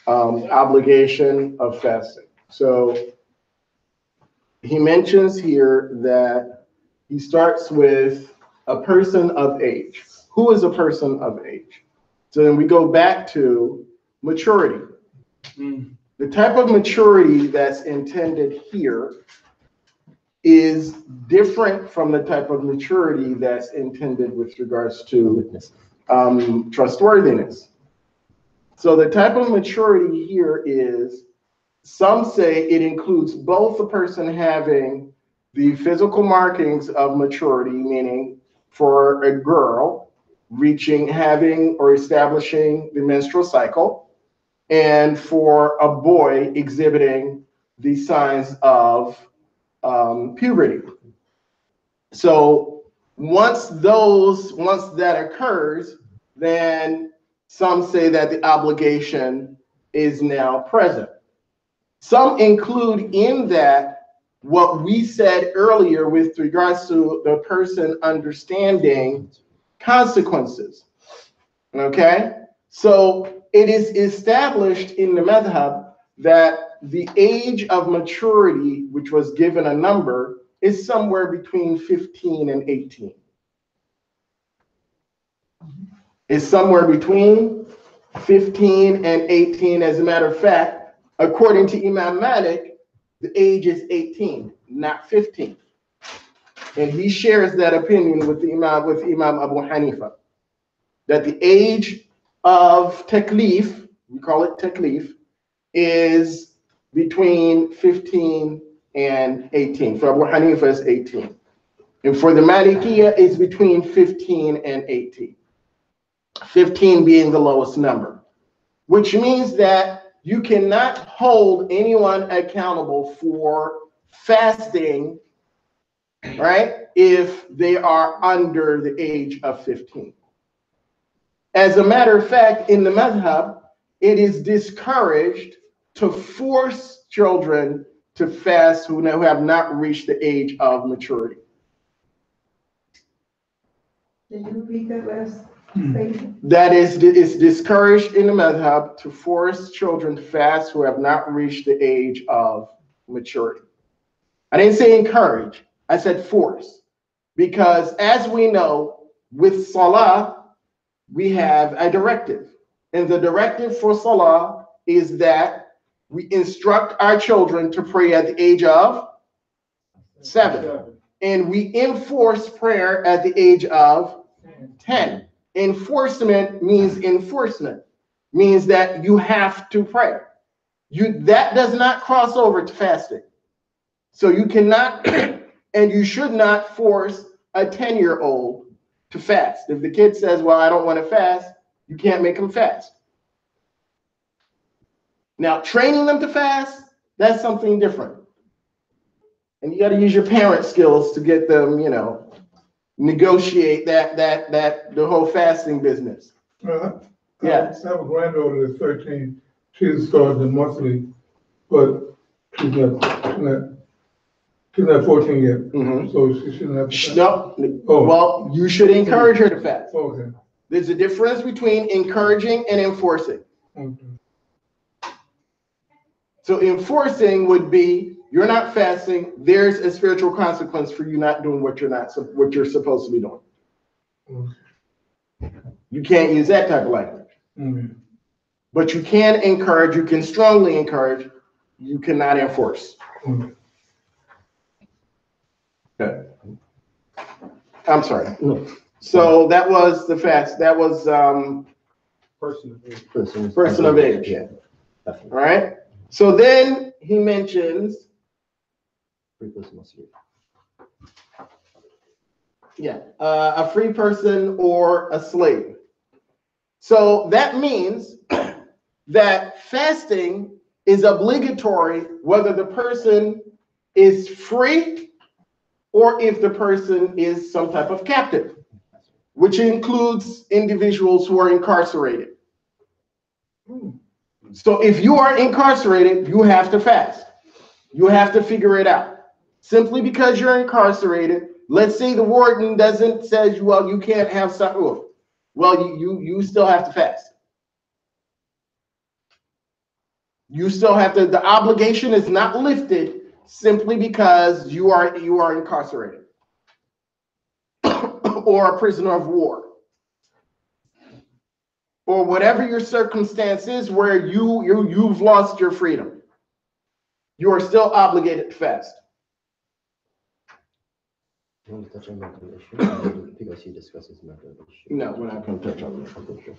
B: obligation of fasting. So he mentions here that he starts with a person of age. Who is a person of age? So then we go back to maturity. The type of maturity that's intended here is different from the type of maturity that's intended with regards to trustworthiness. So the type of maturity here is, some say it includes both the person having the physical markings of maturity, meaning for a girl having or establishing the menstrual cycle, and for a boy exhibiting the signs of puberty. So once that occurs, then some say that the obligation is now present. Some include in that what we said earlier with regards to the person understanding consequences. Okay? So it is established in the madhab that the age of maturity, which was given a number, is somewhere between 15 and 18. It's somewhere between 15 and 18. As a matter of fact, according to Imam Malik, the age is 18, not 15. And he shares that opinion with Imam Abu Hanifa, that the age of taklif, we call it taklif, is between 15 and 18. For Abu Hanifa, it's 18. And for the Malikiya, it's between 15 and 18. 15 being the lowest number, which means that you cannot hold anyone accountable for fasting, right, if they are under the age of 15. As a matter of fact, in the madhab, it is discouraged to force children to fast who have not reached the age of maturity.
I: Can you repeat that last statement?
B: That is, it's discouraged in the madhab to force children to fast who have not reached the age of maturity. I didn't say encourage, I said force. Because as we know, with salah, we have a directive. And the directive for salah is that we instruct our children to pray at the age of 7. And we enforce prayer at the age of 10. Enforcement means enforcement, means that you have to pray. That does not cross over to fasting. So you cannot and you should not force a 10-year-old to fast. If the kid says, well, I don't want to fast, you can't make them fast. Now, training them to fast, that's something different. And you got to use your parent skills to get them, negotiate the whole fasting business. Yes.
H: I have a granddaughter that's 13. She's started the monthly, but she's not 14 yet.
B: Mm-hmm.
H: So she shouldn't have to.
B: No.
H: Oh.
B: Well, you should encourage her to fast.
H: Okay.
B: There's a difference between encouraging and enforcing.
H: Okay.
B: So enforcing would be, you're not fasting, there's a spiritual consequence for you not doing what you're supposed to be doing.
H: Okay.
B: You can't use that type of language.
H: Mm-hmm.
B: But you can encourage, you can strongly encourage, you cannot enforce.
H: Okay.
B: Okay. I'm sorry. No. So that was the fast. That was person of age.
A: Yeah.
B: All right. So then he mentions a free person or a slave. So that means that fasting is obligatory whether the person is free or if the person is some type of captive, which includes individuals who are incarcerated. So if you are incarcerated, you have to fast. You have to figure it out. Simply because you're incarcerated, let's say the warden says, well, you can't have sahur. Well, you still have to fast. You still have to, the obligation is not lifted simply because you are incarcerated or a prisoner of war. Or whatever your circumstance is where you've lost your freedom, you are still obligated to fast.
A: You want to touch on mental issue? Because he discusses mental issue.
B: No, we're not going to touch on that.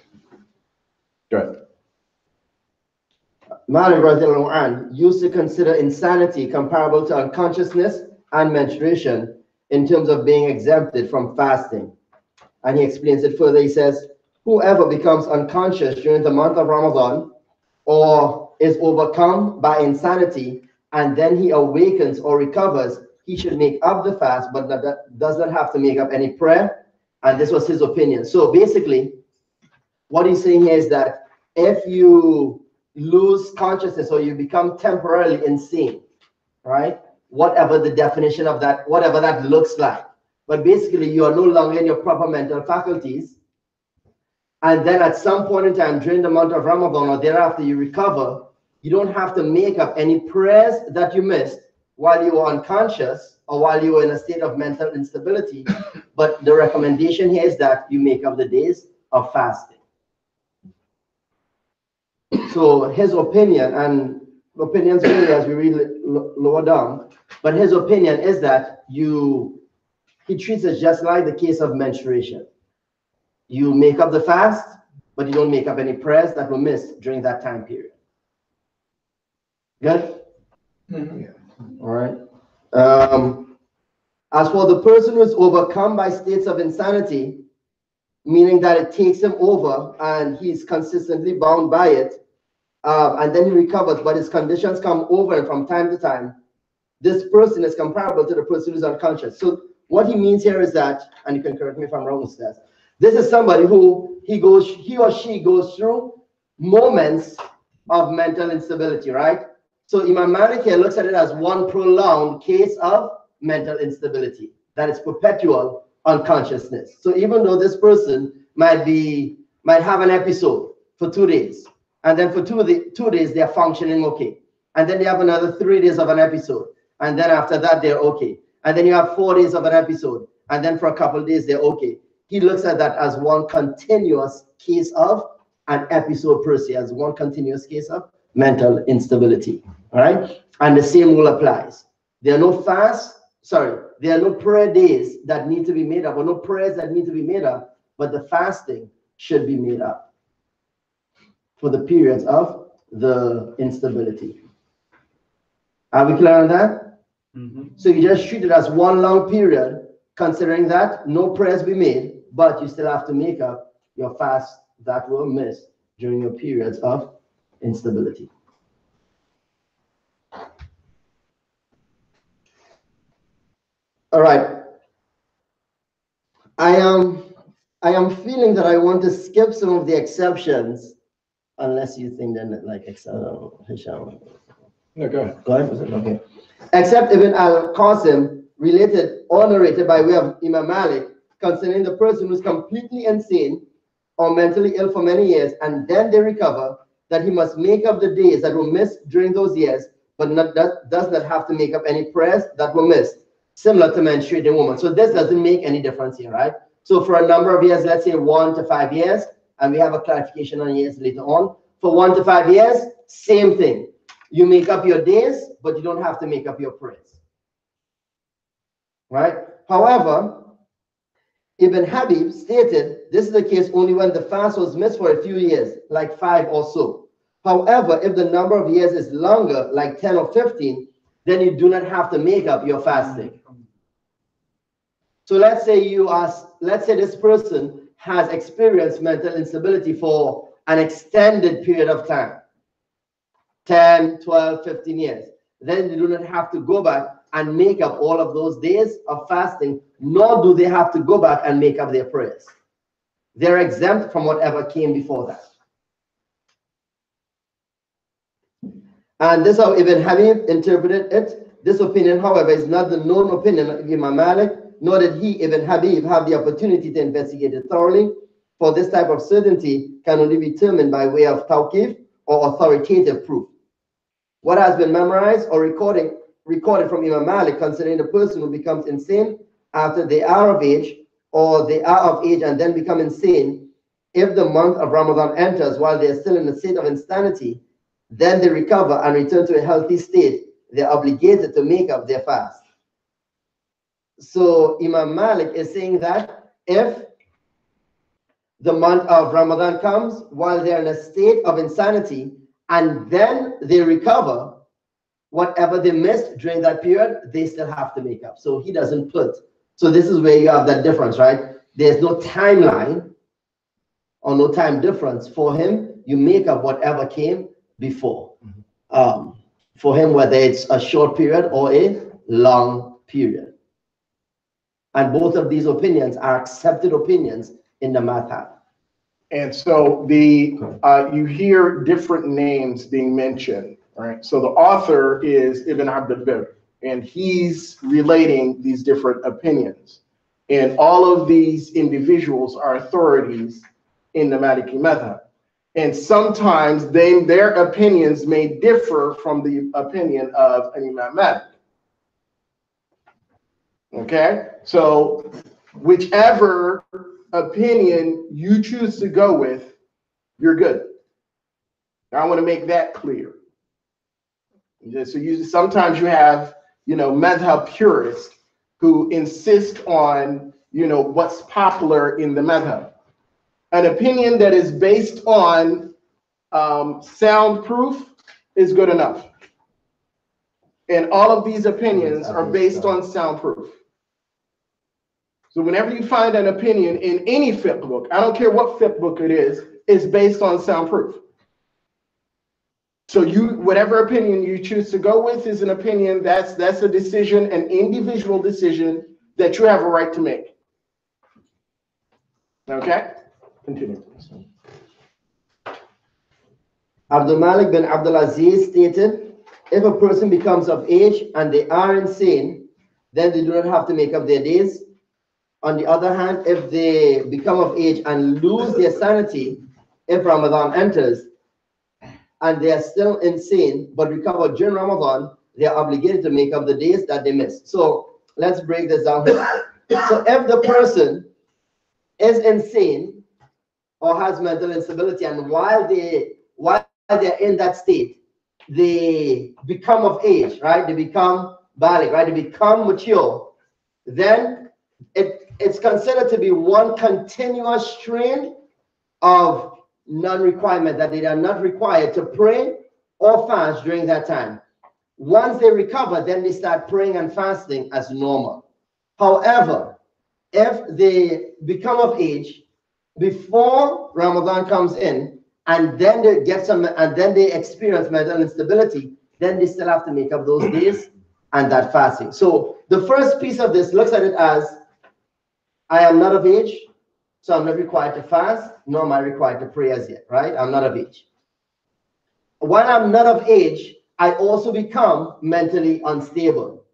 B: Good.
A: Malik radiallahu anh used to consider insanity comparable to unconsciousness and menstruation in terms of being exempted from fasting. And he explains it further. He says, whoever becomes unconscious during the month of Ramadan or is overcome by insanity and then he awakens or recovers, he should make up the fast, but that does not have to make up any prayer. And this was his opinion. So basically, what he's saying here is that if you lose consciousness or you become temporarily insane, right? Whatever the definition of that, whatever that looks like. But basically, you are no longer in your proper mental faculties. And then at some point in time during the month of Ramadan or thereafter you recover, you don't have to make up any prayers that you missed while you were unconscious or while you were in a state of mental instability. But the recommendation here is that you make up the days of fasting. So his opinion, and opinions vary as we read lower down, but his opinion is that he treats it just like the case of menstruation. You make up the fast, but you don't make up any prayers that were missed during that time period. Good?
H: Mm-hmm.
A: Yeah. All right. As for the person who is overcome by states of insanity, meaning that it takes him over and he's consistently bound by it, and then he recovers, but his conditions come over, and from time to time, this person is comparable to the person who's unconscious. So what he means here is that, and you can correct me if I'm wrong with that, this is somebody who he or she goes through moments of mental instability, right? So Imam Malik here looks at it as one prolonged case of mental instability, that is perpetual unconsciousness. So even though this person might have an episode for 2 days, and then for 2 days they're functioning okay, and then they have another 3 days of an episode, and then after that they're okay, and then you have 4 days of an episode, and then for a couple of days they're okay. He looks at that as one continuous case of an episode per se, as one continuous case of mental instability. All right, and the same rule applies. There are no prayer days that need to be made up, or no prayers that need to be made up, but the fasting should be made up for the periods of the instability. Are we clear on that? So you just treat it as one long period, considering that no prayers be made, but you still have to make up your fast that were missed during your periods of instability. All right. I am feeling that I want to skip some of the exceptions, unless you think that like Hisham.
B: No, go ahead.
A: Go ahead. Okay. Except Ibn al-Qasim related or narrated by way of Imam Malik concerning the person who's completely insane or mentally ill for many years, and then they recover, that he must make up the days that were missed during those years, but does not have to make up any prayers that were missed, similar to menstruating women. So this doesn't make any difference here, right? So for a number of years, let's say 1 to 5 years, and we have a clarification on years later on. For 1 to 5 years, same thing. You make up your days, but you don't have to make up your prayers, right? However, Ibn Habib stated this is the case only when the fast was missed for a few years, like 5 or so. However, if the number of years is longer, like 10 or 15, then you do not have to make up your fasting. So let's say this person has experienced mental instability for an extended period of time, 10, 12, 15 years. Then you do not have to go back and make up all of those days of fasting, nor do they have to go back and make up their prayers. They're exempt from whatever came before that. And this is how Ibn Habib interpreted it. This opinion, however, is not the known opinion of Imam Malik, nor did he, Ibn Habib, have the opportunity to investigate it thoroughly, for this type of certainty can only be determined by way of tawqif or authoritative proof. What has been memorized or recorded from Imam Malik concerning the person who becomes insane after they are of age, or they are of age and then become insane, if the month of Ramadan enters while they are still in a state of insanity, then they recover and return to a healthy state, they're obligated to make up their fast. So Imam Malik is saying that if the month of Ramadan comes while they're in a state of insanity and then they recover, whatever they missed during that period, they still have to make up. So he doesn't put. So this is where you have that difference, right? There's no timeline or no time difference for him. You make up whatever came before. For him, whether it's a short period or a long period. And both of these opinions are accepted opinions in the madhab.
B: And so you hear different names being mentioned, right? So the author is Ibn Abd al-Bir, and he's relating these different opinions. And all of these individuals are authorities in the Maliki madhab. And sometimes their opinions may differ from the opinion of an Imam Malik. Okay, so whichever opinion you choose to go with, you're good. I want to make that clear. So sometimes you have, madhab purists who insist on, what's popular in the madhab. An opinion that is based on soundproof is good enough. And all of these opinions are based on soundproof. So whenever you find an opinion in any fiqh book, I don't care what fiqh book it is based on soundproof. So whatever opinion you choose to go with is an opinion. That's a decision, an individual decision that you have a right to make. Okay? Continue.
A: Abdul Malik bin Abdul Aziz stated, if a person becomes of age and they are insane, then they do not have to make up their days. On the other hand, if they become of age and lose their sanity, if Ramadan enters, and they are still insane, but recover during Ramadan, they are obligated to make up the days that they missed. So let's break this down here. So if the person is insane or has mental instability, and while they're in that state, they become of age, right? They become baligh, right? They become mature. Then it's considered to be one continuous stream of non-requirement, that they are not required to pray or fast during that time. Once they recover, then they start praying and fasting as normal. However, if they become of age before Ramadan comes in, and then they experience mental instability, then they still have to make up those days and that fasting. So the first piece of this looks at it as, I am not of age, so I'm not required to fast, nor am I required to pray as yet, right? I'm not of age. When I'm not of age, I also become mentally unstable.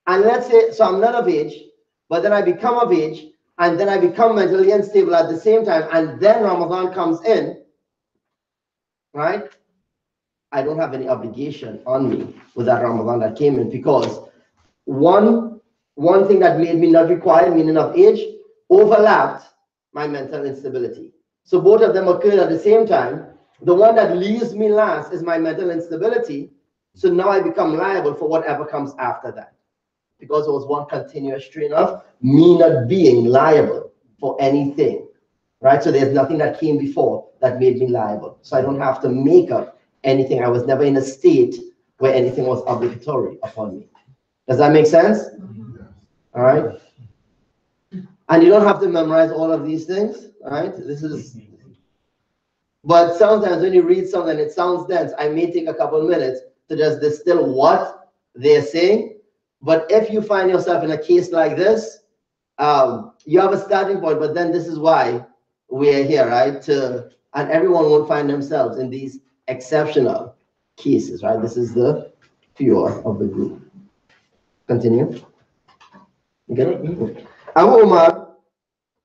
A: And let's say, so I'm not of age, but then I become of age, and then I become mentally unstable at the same time, and then Ramadan comes in, right? I don't have any obligation on me with that Ramadan that came in, because one thing that made me not required, meaning of age, overlapped my mental instability. So both of them occurred at the same time. The one that leaves me last is my mental instability. So now I become liable for whatever comes after that, because it was one continuous strain of me not being liable for anything, right? So there's nothing that came before that made me liable. So I don't have to make up anything. I was never in a state where anything was obligatory upon me. Does that make sense? All right. And you don't have to memorize all of these things, right? But sometimes when you read something, it sounds dense. I may take a couple of minutes to just distill what they're saying. But if you find yourself in a case like this, you have a starting point, but then this is why we're here, right? And everyone won't find themselves in these exceptional cases, right? This is the pure of the group. Continue. Okay. Abu Umar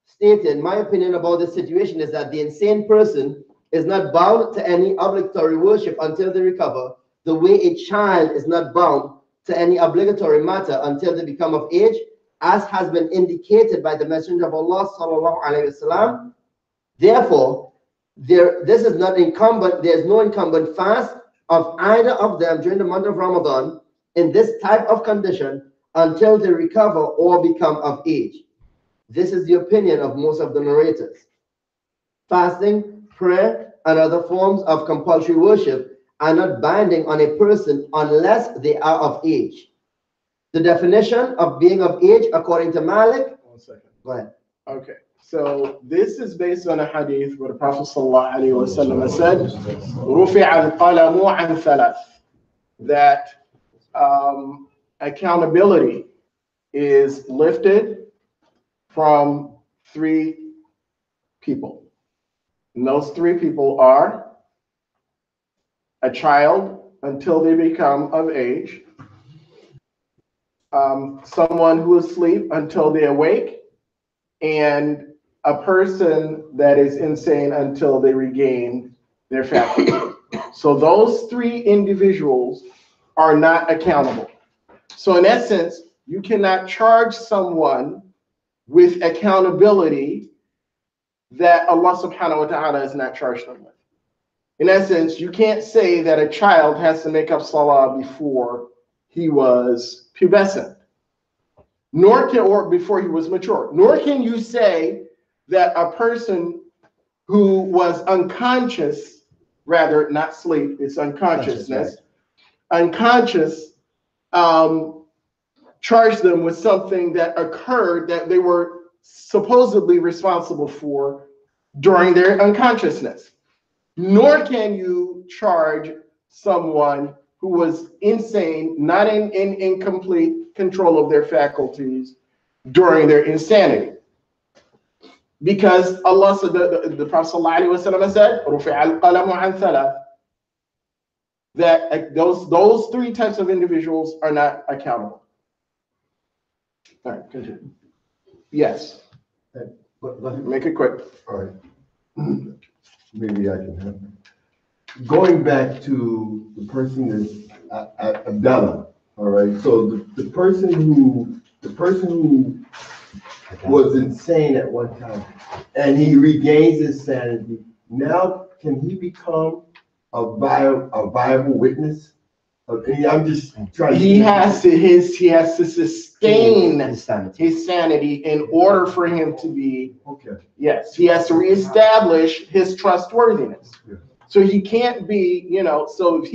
A: stated, my opinion about this situation is that the insane person is not bound to any obligatory worship until they recover, the way a child is not bound to any obligatory matter until they become of age, as has been indicated by the Messenger of Allah sallallahu alaihi wasallam. Therefore, this is not incumbent. There is no incumbent fast of either of them during the month of Ramadan in this type of condition until they recover or become of age. This is the opinion of most of the narrators. Fasting, prayer, and other forms of compulsory worship are not binding on a person unless they are of age. The definition of being of age, according to Malik.
B: 1 second.
A: Go ahead.
B: Okay. So this is based on a hadith where the Prophet ﷺ said, رُفِعَ الْقَلَمُ عَنْ ثَلَثٍ, that accountability is lifted from 3 people. And those 3 people are a child until they become of age, someone who is asleep until they awake, and a person that is insane until they regain their faculty. So those 3 individuals are not accountable. So in essence, you cannot charge someone with accountability that Allah subhanahu wa ta'ala has not charged them with. In essence, you can't say that a child has to make up salah before he was pubescent, or before he was mature. Nor can you say that a person who was unconscious, rather not sleep, it's unconsciousness, unconscious, charge them with something that occurred that they were supposedly responsible for during their unconsciousness. Nor can you charge someone who was insane, not in complete control of their faculties during their insanity. Because Allah said, the Prophet ﷺ said, رُفِعَ الْقَلَمُ عَنْ ثَلَاثٍ, that those three types of individuals are not accountable. All right, continue. Yes. Make it quick.
C: All right. Maybe I can help. Going back to the person that's Abdallah. All right. So the person who was insane at one time, and he regains his sanity. Now, can he become a viable witness? I'm just trying.
B: He has to sustain his sanity in order for him to be.
C: Okay.
B: Yes, he has to reestablish his trustworthiness.
C: Yeah.
B: So he can't be, So if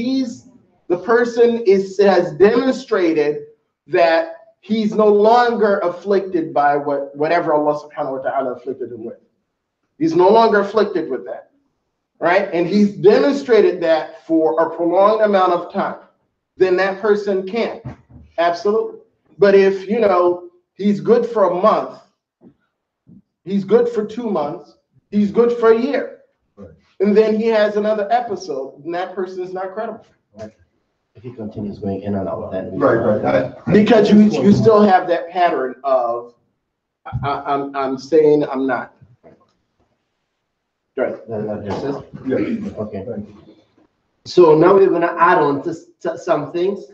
B: the person has demonstrated that he's no longer afflicted by whatever Allah subhanahu wa ta'ala afflicted him with. He's no longer afflicted with that, right? And he's demonstrated that for a prolonged amount of time. Then that person can, absolutely. But if, he's good for a month, he's good for 2 months, he's good for a year,
C: right,
B: and then he has another episode, and that person is not credible.
A: Right. If he continues going in and out, then
C: right.
B: Because you still have that pattern of I'm saying I'm not. Right.
C: Yeah.
A: Okay. So now we're going to add on to some things.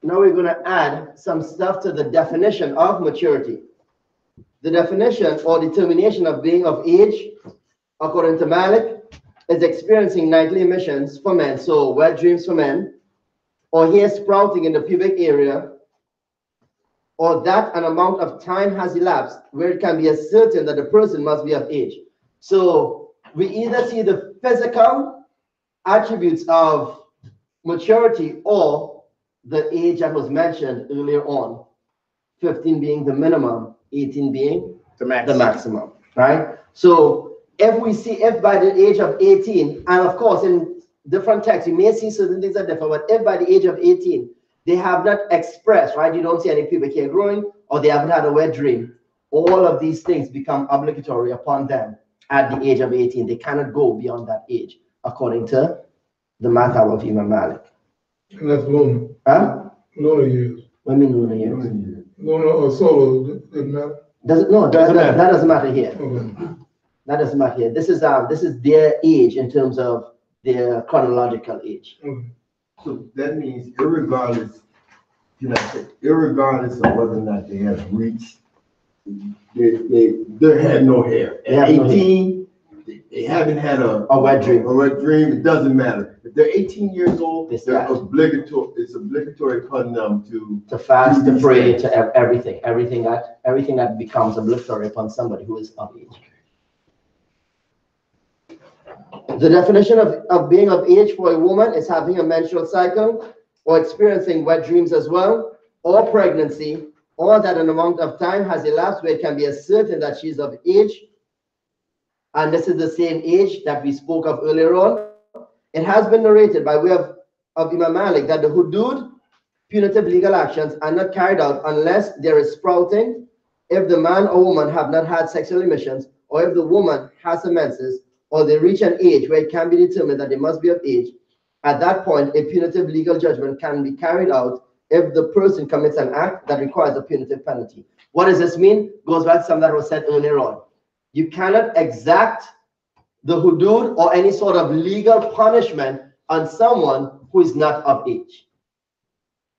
A: Now we're going to add some stuff to the definition of maturity. The definition or determination of being of age, according to Malik, is experiencing nightly emissions for men, so wet dreams for men, or hair sprouting in the pubic area, or that an amount of time has elapsed where it can be ascertained that the person must be of age. So we either see the physical attributes of maturity or the age that was mentioned earlier on, 15 being the minimum, 18 being the maximum, right? So if by the age of 18, and of course in different texts, you may see certain things are different, but if by the age of 18, they have not expressed, right? You don't see any pubic hair growing, or they haven't had a wet dream. All of these things become obligatory upon them at the age of 18. They cannot go beyond that age, according to the madhab of Imam Malik.
H: And that's lunar.
B: Huh?
H: Lunar years.
B: What do you mean lunar years?
H: Lunar or solar, doesn't matter.
B: That doesn't matter here.
H: Okay.
B: That doesn't matter here. This is their age in terms of their chronological age.
H: Okay.
C: So that means irregardless of whether or not they have reached, they had no hair. At 18, they haven't had a wet dream. It doesn't matter. If they're 18 years old, they're obligatory. It's obligatory upon them to
B: fast, to pray, to everything that becomes obligatory upon somebody who is of age. The definition of being of age for a woman is having a menstrual cycle, or experiencing wet dreams as well, or pregnancy, or that an amount of time has elapsed where it can be ascertained that she's of age. And this is the same age that we spoke of earlier on. It has been narrated by way of Imam Malik that the hudud, punitive legal actions, are not carried out unless there is sprouting, if the man or woman have not had sexual emissions, or if the woman has the menses, or they reach an age where it can be determined that they must be of age. At that point, a punitive legal judgment can be carried out if the person commits an act that requires a punitive penalty. What does this mean? Goes back to something that was said earlier on. You cannot exact the hudud or any sort of legal punishment on someone who is not of age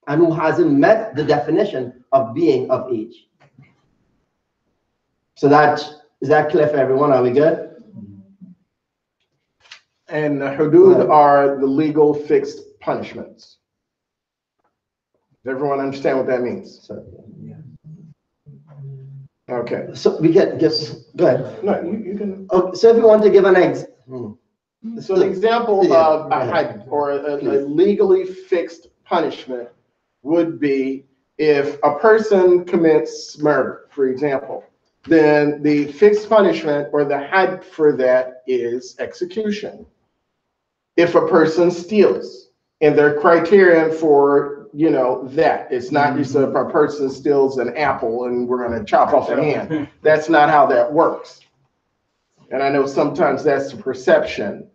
B: and who hasn't met the definition of being of age. So is that clear for everyone? Are we good?
J: And the hudud are the legal fixed punishments. Does everyone understand what that means? Okay.
B: So we get go ahead.
J: No, you can.
B: Okay, so if you want to give an example.
J: So an example of a had or a legally fixed punishment would be if a person commits murder, for example, then the fixed punishment or the had for that is execution. if a person steals, and their criterion for, you know, that it's not just if a person steals an apple and we're going to chop off a hand. That's not how that works. And I know sometimes that's the perception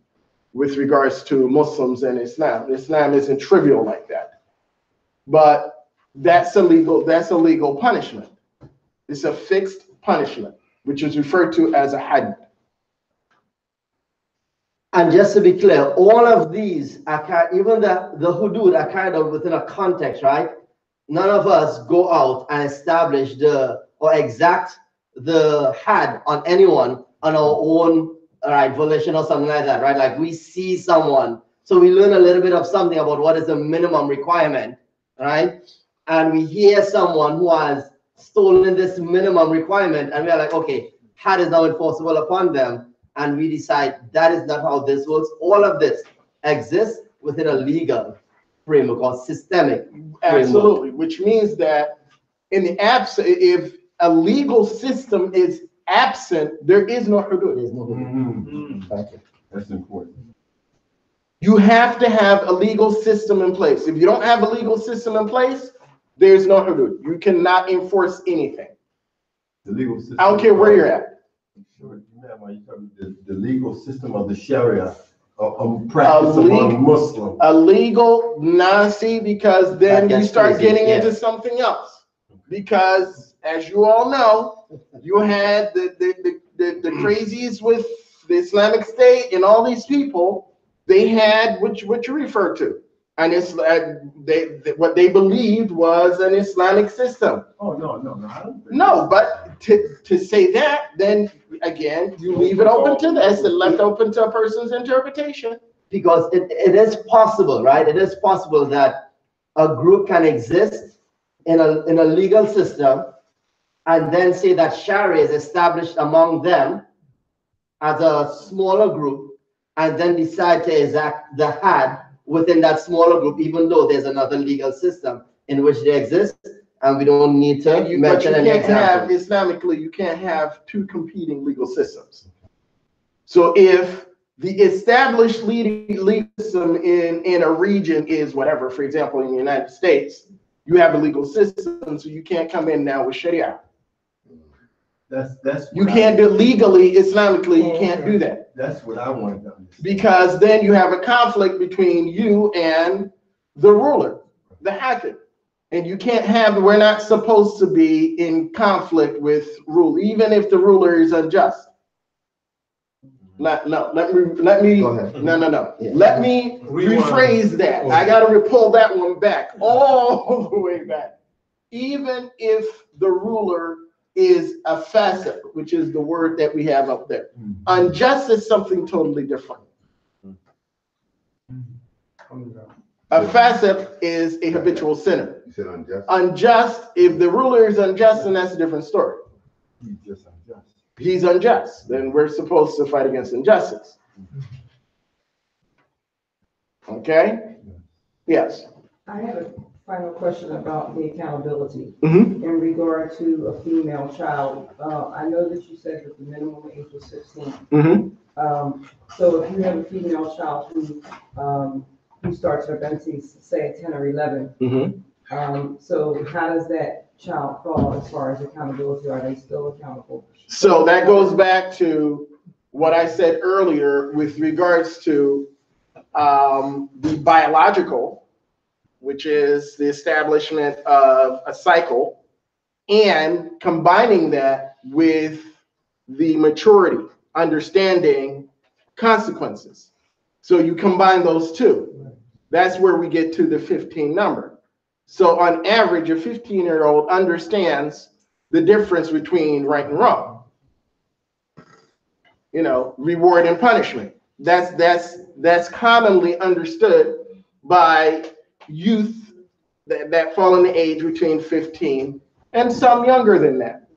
J: with regards to Muslims and Islam. Islam isn't trivial like that. But that's a legal punishment. It's a fixed punishment, which is referred to as a had.
A: And just to be clear, all of these are even the hudud are kind of within a context, right? None of us go out and establish or exact the had on anyone on our own, right, volition or something like that, right? Like we see someone, so we learn a little bit of something about what is the minimum requirement, right? And we hear someone who has stolen this minimum requirement, and we are like, okay, had is now enforceable upon them. And we decide that is not how this works. All of this exists within a legal framework or systemic framework.
J: Absolutely, which means that in the absence, if a legal system is absent, there is no hudud.
A: There's no hudud.
C: Thank you. That's important.
J: You have to have a legal system in place. If you don't have a legal system in place, there's no hudud. You cannot enforce anything.
C: The legal system.
J: I don't care where you're at.
C: Sure, the legal system of the Sharia practice among Muslims.
J: A legal Nasi, because then you start
A: crazy,
J: getting into something else. Because as you all know, you had the crazies with the Islamic State and all these people. They had what you refer to, and it's what they believed was an Islamic system.
C: Oh no, I don't think
J: no, but to say that, then again, you leave it open to this and left open to a person's interpretation.
A: Because it is possible, right? It is possible that a group can exist in a legal system and then say that Sharia is established among them as a smaller group, and then decide to exact the had within that smaller group, even though there's another legal system in which they exist, and we don't need to mention any examples.
J: Islamically, you can't have two competing legal systems. So if the established legal system in a region is whatever, for example, in the United States, you have a legal system, so you can't come in now with Sharia.
C: That's
J: you can't do legally, Islamically, you can't do that.
C: That's what I wanted to understand.
J: Because then you have a conflict between you and the ruler, the hakim. And you can't have, we're not supposed to be in conflict with rule, even if the ruler is unjust. Let me rephrase that. I gotta pull that one back, all the way back. Even if the ruler is a fasiq, which is the word that we have up there. Unjust is something totally different. A fasiq is a habitual sinner.
C: You said unjust?
J: Unjust, if the ruler is unjust, then that's a different story.
C: He's just unjust.
J: He's unjust. Then we're supposed to fight against injustice. Okay? Yes.
I: I have a final question about the accountability
J: Mm-hmm.
I: in regard to a female child. I know that you said that the minimum age was 16.
J: Mm-hmm.
I: So if you have a female child who starts her menses, say at 10 or 11,
J: Mm-hmm.
I: So how does that child fall as far as accountability? Are they still accountable?
J: So that goes back to what I said earlier with regards to the biological, which is the establishment of a cycle, and combining that with the maturity, understanding consequences. So you combine those two. That's where we get to the 15 number. So on average, a 15-year-old understands the difference between right and wrong. You know, reward and punishment. That's commonly understood by youth that fall in the age between 15 and some younger than that.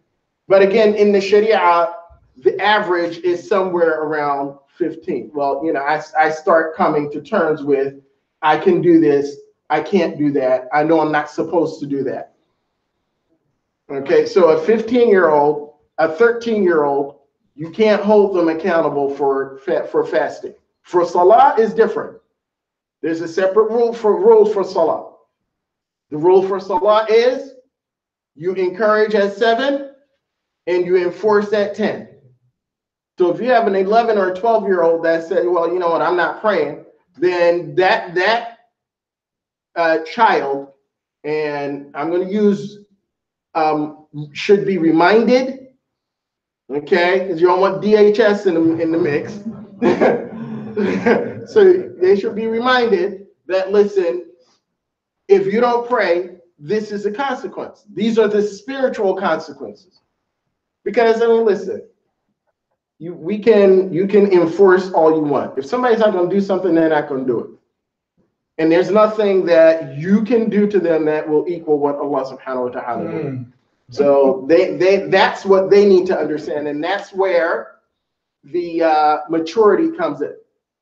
J: But again, in the Sharia, the average is somewhere around 15. Well, you know, I start coming to terms with, I can do this, I can't do that, I know I'm not supposed to do that. Okay, so a 15-year-old, a 13-year-old, you can't hold them accountable for fasting. For salah is different. There's a separate rule for salah. The rule for salah is you encourage at 7 and you enforce at 10. So if you have an 11 or a 12-year-old that says, well, you know what, I'm not praying, then that child, and I'm going to use, should be reminded, okay, because you don't want DHS in the mix. So they should be reminded that, listen, if you don't pray, this is a consequence. These are the spiritual consequences. Because, I mean, listen, you can enforce all you want. If somebody's not going to do something, they're not going to do it. And there's nothing that you can do to them that will equal what Allah subhanahu wa ta'ala did. So that's what they need to understand. And that's where the maturity comes in.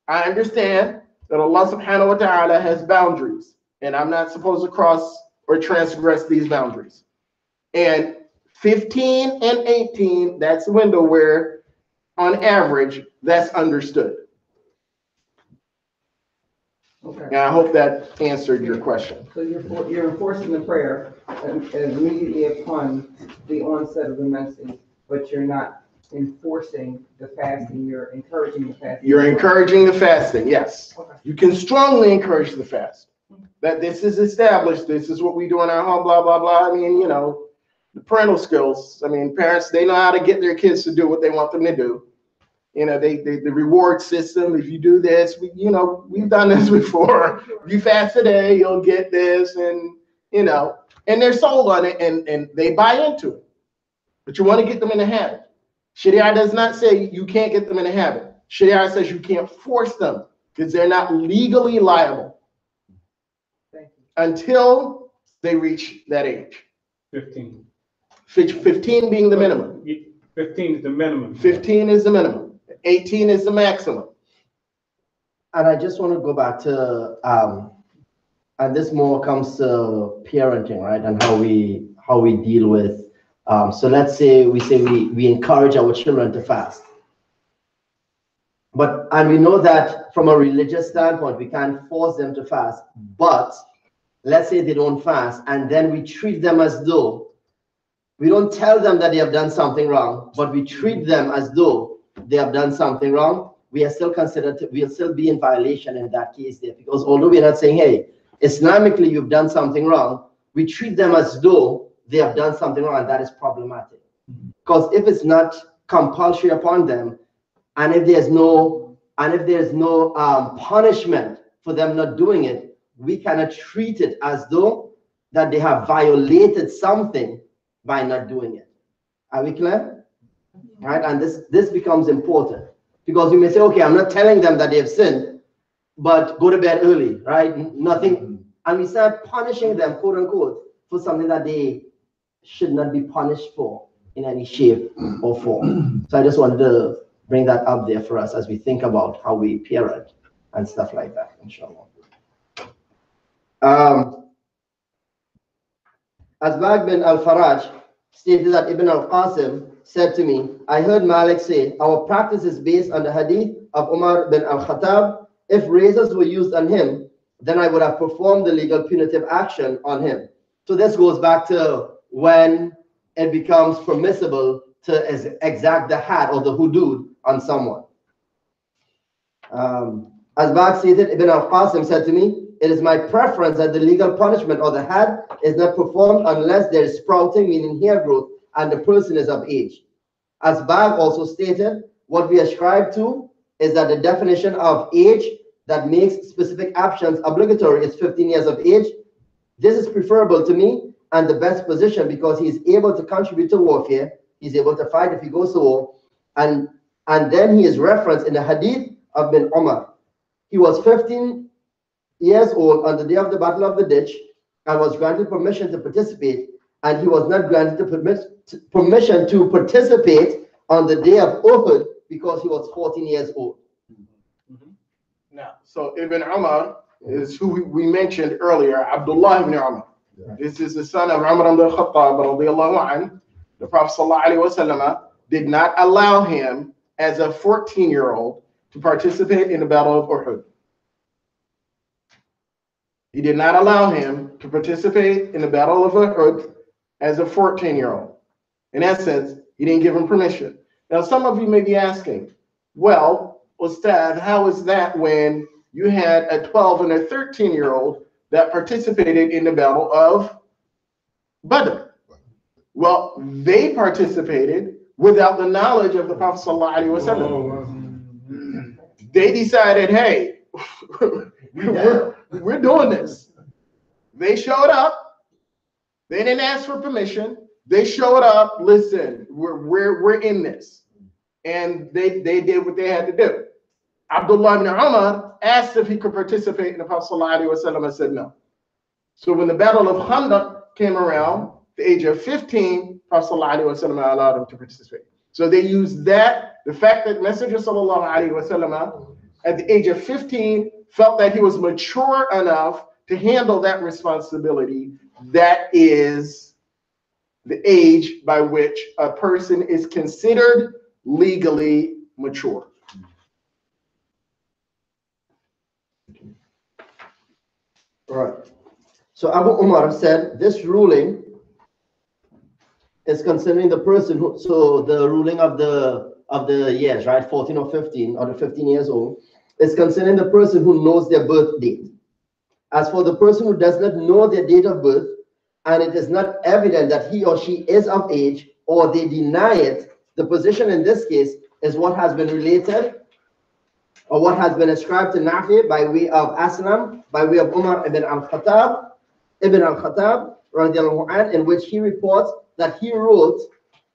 J: I understand that Allah subhanahu wa ta'ala has boundaries, and I'm not supposed to cross or transgress these boundaries. And 15 and 18, that's the window where, on average, that's understood.
I: Okay.
J: And I hope that answered your question.
I: So you're enforcing the prayer immediately upon the onset of the menses, but you're not enforcing the fasting. You're encouraging the fasting.
J: You're encouraging the fasting, yes.
I: Okay.
J: You can strongly encourage the fast. That this is established. This is what we do in our home, blah, blah, blah. I mean, you know, the parental skills. I mean, parents, they know how to get their kids to do what they want them to do. You know, the reward system. If you do this, we've done this before. If you fast today, you'll get this, and and they're sold on it, and they buy into it. But you want to get them in the habit. Sharia does not say you can't get them in a habit. Sharia says you can't force them because they're not legally liable until they reach that age.
D: 15.
J: 15 being the minimum.
D: 15 is the minimum.
J: 15 is the minimum. 18 is the maximum.
A: And I just want to go back to, and this more comes to parenting, right? And how we deal with. So let's say we encourage our children to fast. And we know that from a religious standpoint, we can't force them to fast. But let's say they don't fast, and then we treat them as though, we don't tell them that they have done something wrong, but we treat them as though they have done something wrong. We are still we'll still be in violation in that case there, because although we're not saying, hey, Islamically you've done something wrong, we treat them as though they have done something wrong, and that is problematic. Because if it's not compulsory upon them, and if there's no punishment for them not doing it, we cannot treat it as though that they have violated something by not doing it. Are we clear? Right? And this becomes important, because you may say, okay, I'm not telling them that they have sinned, but go to bed early, right? Nothing, and we start punishing them, quote unquote, for something that they should not be punished for in any shape or form. So I just wanted to bring that up there for us as we think about how we parent and stuff like that, inshallah. Asbag bin al-Faraj stated that Ibn al-Qasim said to me, I heard Malik say, our practice is based on the hadith of Umar bin al-Khattab. If razors were used on him, then I would have performed the legal punitive action on him. So this goes back to when it becomes permissible to exact the had or the hudud on someone. Asbag stated, Ibn al-Qasim said to me, it is my preference that the legal punishment or the had is not performed unless there is sprouting, meaning hair growth, and the person is of age. Asbag also stated, what we ascribe to is that the definition of age that makes specific actions obligatory is 15 years of age. This is preferable to me and the best position because he is able to contribute to warfare. He's able to fight if he goes to war. And then he is referenced in the hadith of bin Umar. He was 15 years old on the day of the Battle of the Ditch and was granted permission to participate, and he was not granted permission to participate on the day of Uhud because he was 14 years old.
J: Now, so Ibn Umar is who we mentioned earlier, Abdullah ibn Umar. This is the son of Umar ibn al-Khattab, radiallahu anhu. The Prophet sallallahu alaihi wasallam did not allow him as a 14-year-old to participate in the Battle of Uhud. He did not allow him to participate in the Battle of Uhud as a 14-year-old. In essence, he didn't give him permission. Now, some of you may be asking, well, Ustad, how is that when you had a 12 and a 13-year-old that participated in the Battle of Badr? Well, they participated without the knowledge of the Prophet ﷺ. They decided, hey, we're doing this. They showed up. They didn't ask for permission. They showed up. Listen, we're in this, and they did what they had to do. Abdullah ibn Umar asked if he could participate in the Prophet ﷺ and said no. So when the Battle of Khandaq came around, the age of 15, Prophet ﷺ allowed him to participate. So they used that, the fact that Messenger ﷺ at the age of 15 felt that he was mature enough to handle that responsibility. That is the age by which a person is considered legally mature.
A: All right. So Abu Umar said this ruling is concerning the person who, so the ruling of the years, right, 14 or 15, or the 15 years old, is concerning the person who knows their birth date. As for the person who does not know their date of birth, and it is not evident that he or she is of age, or they deny it, the position in this case is what has been related, or what has been ascribed to Nafi by way of Aslam, by way of Umar ibn al-Khattab, radiallahu anhu, in which he reports that he wrote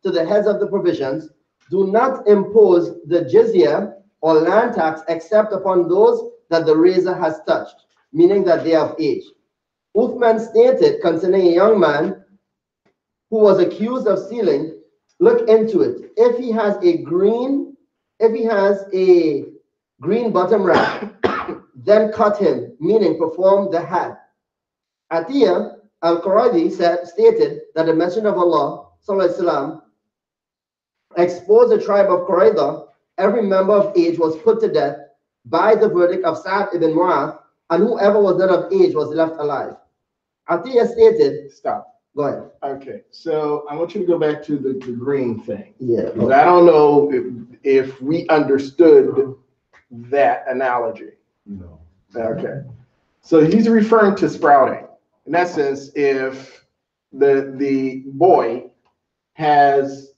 A: to the heads of the provisions, do not impose the jizya or land tax except upon those that the razor has touched, meaning that they are of age. Uthman stated concerning a young man who was accused of stealing, look into it. If he has a green bottom wrap, then cut him, meaning perform the had. Atiyah al-Quradi stated that the Messenger of Allah ﷺ exposed the tribe of Qurayza. Every member of age was put to death by the verdict of Sa'd ibn Mu'adh, and whoever was not of age was left alive. Atiyah stated,
J: stop.
A: Go ahead.
J: Okay, so I want you to go back to the green thing.
A: Yeah.
J: Okay. I don't know if we understood that analogy.
C: No.
J: Okay. So he's referring to sprouting. In essence, if the boy has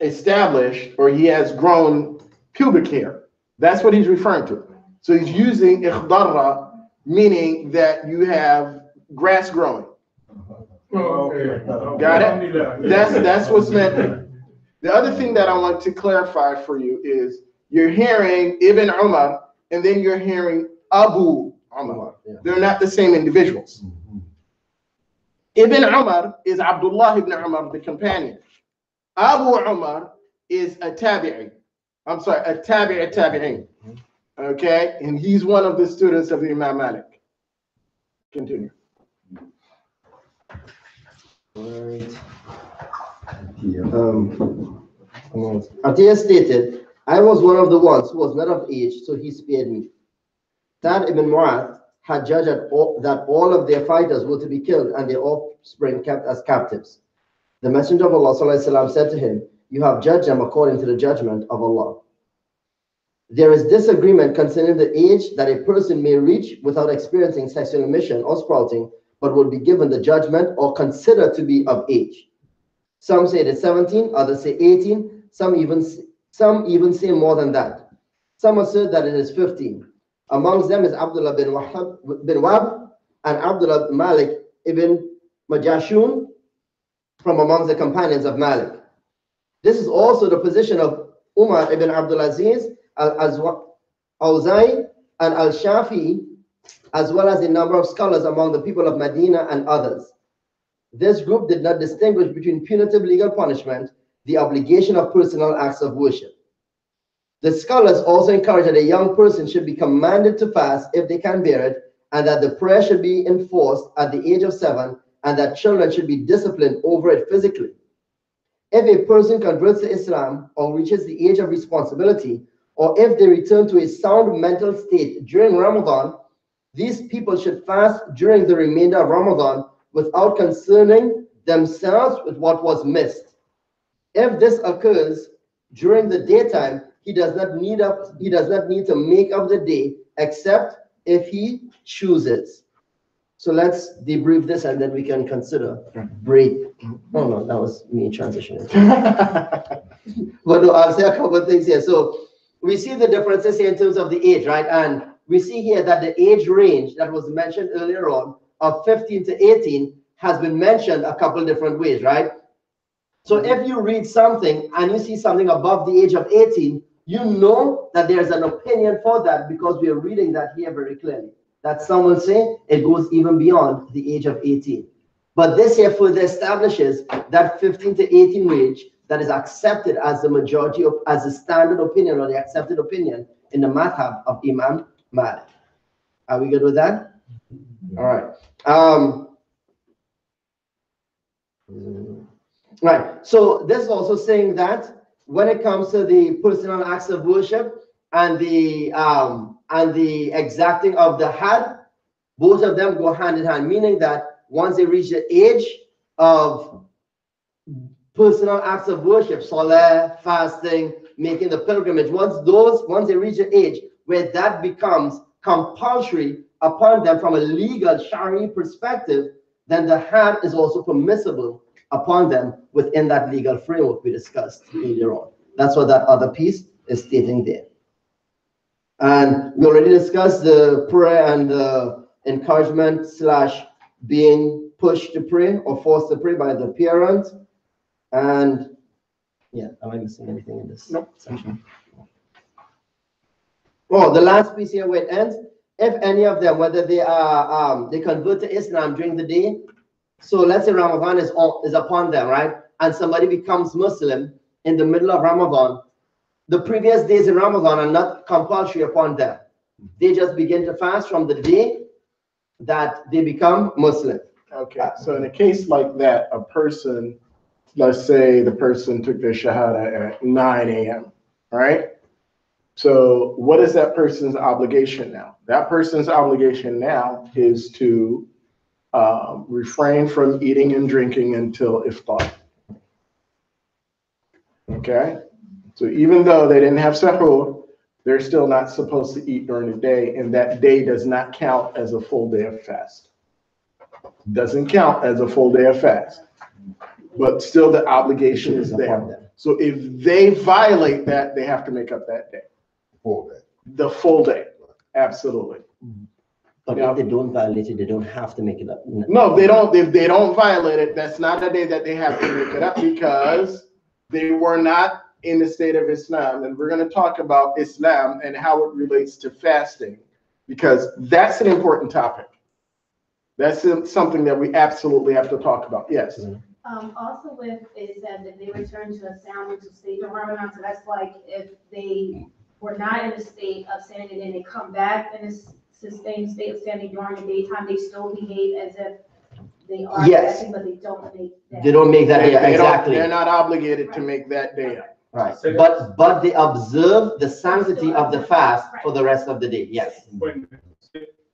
J: established or he has grown pubic hair, that's what he's referring to. So he's using ikhdarra, meaning that you have grass growing.
H: Okay.
J: Got it? That's what's meant. The other thing that I want to clarify for you is you're hearing Ibn Umar and then you're hearing Abu Umar.
A: Yeah.
J: They're not the same individuals. Ibn Umar is Abdullah ibn Umar, the companion. Abu Umar is a tabi'i. I'm sorry, a tabi'in. Okay? And he's one of the students of Imam Malik. Continue.
A: Atiyah stated, I was one of the ones who was not of age, so he spared me. Sa'd ibn Mu'adh had judged that all of their fighters were to be killed and their offspring kept as captives. The Messenger of Allah ﷺ said to him, you have judged them according to the judgment of Allah. There is disagreement concerning the age that a person may reach without experiencing sexual emission or sprouting, but would be given the judgment or considered to be of age. Some say it is 17, others say 18, some even say more than that. Some assert that it is 15. Amongst them is Abdullah bin Wahb and Abdullah bin Malik ibn Majashun from amongst the companions of Malik. This is also the position of Umar ibn Abdulaziz, Al-Awza'i, and Al-Shafi'i, as well as a number of scholars among the people of Medina and others. This group did not distinguish between punitive legal punishment, the obligation of personal acts of worship. The scholars also encourage that a young person should be commanded to fast if they can bear it, and that the prayer should be enforced at the age of 7, and that children should be disciplined over it physically. If a person converts to Islam or reaches the age of responsibility, or if they return to a sound mental state during Ramadan, these people should fast during the remainder of Ramadan without concerning themselves with what was missed. If this occurs during the daytime, he does not need to make up the day except if he chooses. So let's debrief this and then we can consider break. Oh no, that was me transitioning. But no, I'll say a couple of things here. So we see the differences here in terms of the age, right? And we see here that the age range that was mentioned earlier on of 15 to 18 has been mentioned a couple different ways, right? So if you read something and you see something above the age of 18, you know that there's an opinion for that because we are reading that here very clearly. That some will say it goes even beyond the age of 18. But this here further establishes that 15 to 18 range that is accepted as the majority of, as the standard opinion or the accepted opinion in the madhab of Imam Malik. Are we good with that? All right. Right. So this is also saying that when it comes to the personal acts of worship and the exacting of the had, both of them go hand in hand, meaning that once they reach the age of personal acts of worship, salah, fasting, making the pilgrimage, once they reach the age where that becomes compulsory upon them from a legal Shari perspective, then the had is also permissible upon them within that legal framework we discussed earlier on. That's what that other piece is stating there. And we already discussed the prayer and the encouragement / being pushed to pray or forced to pray by the parent. And yeah, am I missing anything in this section? Oh, the last piece here where it ends, if any of them, whether they are they convert to Islam during the day, so let's say Ramadan is upon them, right? And somebody becomes Muslim in the middle of Ramadan. The previous days in Ramadan are not compulsory upon them. They just begin to fast from the day that they become Muslim.
J: Okay, so in a case like that, a person, let's say the person took their Shahada at 9 a.m., right? So what is that person's obligation now? That person's obligation now is to refrain from eating and drinking until iftar. Okay? So even though they didn't have sahur, they're still not supposed to eat during the day, and that day does not count as a full day of fast. Doesn't count as a full day of fast. But still the obligation is there. So if they violate that, they have to make up that day.
C: Full day.
J: The full day. Absolutely.
A: But if they don't violate it, they don't have to make it up.
J: No, they don't. If they don't violate it, that's not the day that they have to make it up because they were not in the state of Islam. And we're going to talk about Islam and how it relates to fasting because that's an important topic. That's something that we absolutely have to talk about. Yes.
G: Also with, it said that they return to a sound mental state of Ramadan, so that's like if they were not in a state of sanity and they come back in a sustained state of sanity during the daytime, they still behave as if they are fasting, but they don't make that.
A: They don't make that day, exactly.
J: They're not obligated to make that day up.
A: Right, but they observe the sanctity of the fast for the rest of the day, yes.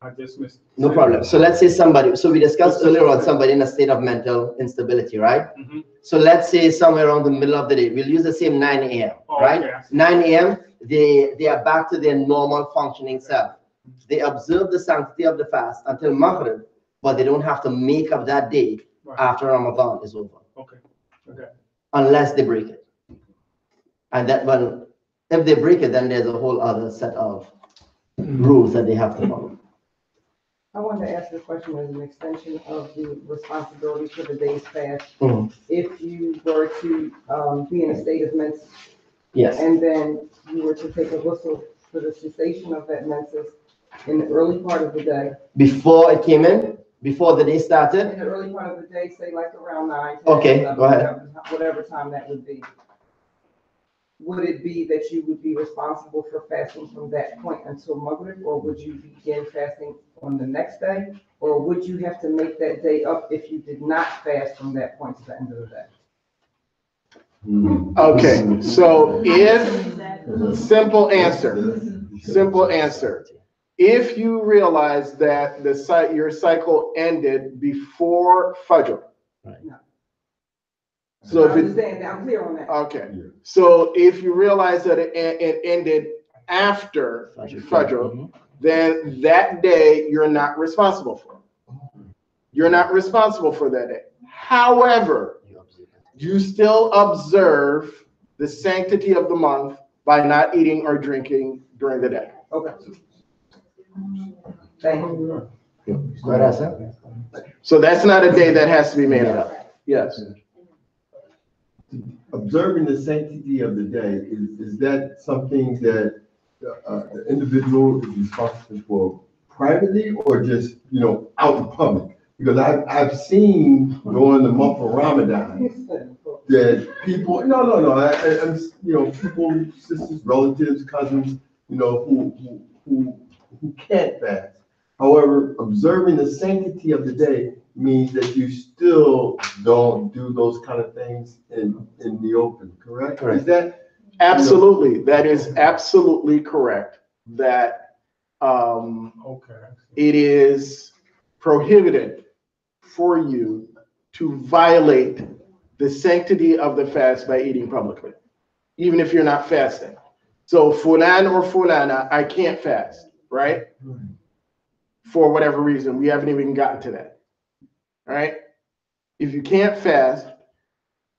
D: I just missed.
A: No problem. So let's say somebody, so we discussed earlier on somebody in a state of mental instability, right? So let's say somewhere around the middle of the day, we'll use the same 9 a.m., right? Okay. 9 a.m., they are back to their normal functioning self. They observe the sanctity of the fast until Maghrib, but they don't have to make up that day after Ramadan is over.
D: Okay.
A: Unless they break it. And that when, if they break it, then there's a whole other set of rules that they have to follow.
I: I wanted to ask the question as an extension of the responsibility for the day's fast. If you were to be in a state of menses, and then you were to take a whistle for the cessation of that menses in the early part of the day.
A: Before it came in? Before the day started?
I: In the early part of the day, say like around 9, 10,
A: okay,
I: 11,
A: go ahead.
I: Whatever time that would be. Would it be that you would be responsible for fasting from that point until Maghrib, or would you begin fasting on the next day? Or would you have to make that day up if you did not fast from that point to the end of the day?
J: Okay, so if Simple answer. Simple answer. If you realize that your cycle ended before Fajr.
A: Right.
J: So
I: I
J: if it,
I: understand that, I'm clear on that.
J: okay. So if you realize that it ended after Fajr, then that day you're not responsible for. You're not responsible for that day. However, you still observe the sanctity of the month by not eating or drinking during the day.
I: Okay. Thank you.
A: Good answer.
J: So that's not a day that has to be made up. Yes.
C: Observing the sanctity of the day, is that something that the individual is responsible for privately or just, out in public? Because I've seen during the month of Ramadan that people, I'm people, sisters, relatives, cousins, who can't fast. However, observing the sanctity of the day means that you still don't do those kind of things in the open, correct?
A: Correct.
C: Is that?
J: Absolutely. That is absolutely correct. That it is prohibited for you to violate the sanctity of the fast by eating publicly, even if you're not fasting. So fulan or fulana, I can't fast, right? For whatever reason, we haven't even gotten to that. All right? If you can't fast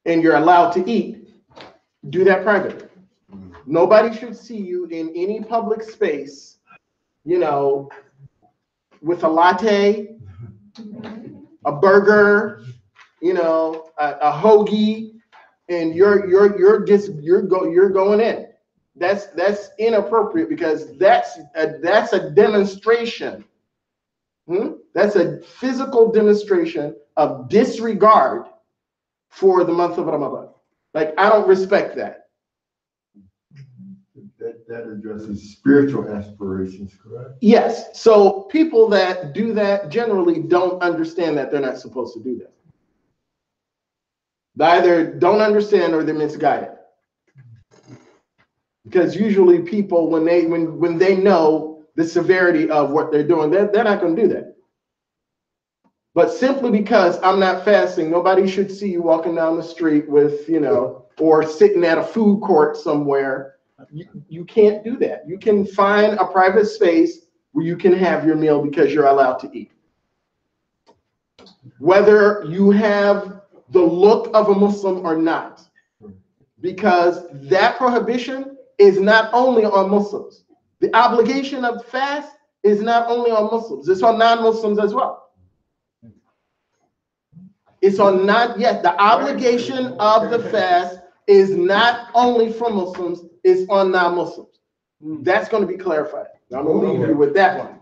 J: and you're allowed to eat, do that privately. Nobody should see you in any public space, with a latte, a burger, a hoagie, and you're going in. That's inappropriate because that's a demonstration. That's a physical demonstration of disregard for the month of Ramadan. Like, I don't respect that.
C: That addresses spiritual aspirations, correct?
J: Yes. So people that do that generally don't understand that they're not supposed to do that. They either don't understand or they're misguided. Because usually people, when they know the severity of what they're doing, they're not going to do that. But simply because I'm not fasting, nobody should see you walking down the street with, or sitting at a food court somewhere. You can't do that. You can find a private space where you can have your meal because you're allowed to eat. Whether you have the look of a Muslim or not, because that prohibition is not only on Muslims. The obligation of fast is not only on Muslims, it's on non-Muslims as well. It's on the obligation of the fast is not only for Muslims, it's on non-Muslims. That's going to be clarified. I'm going to leave you with that one.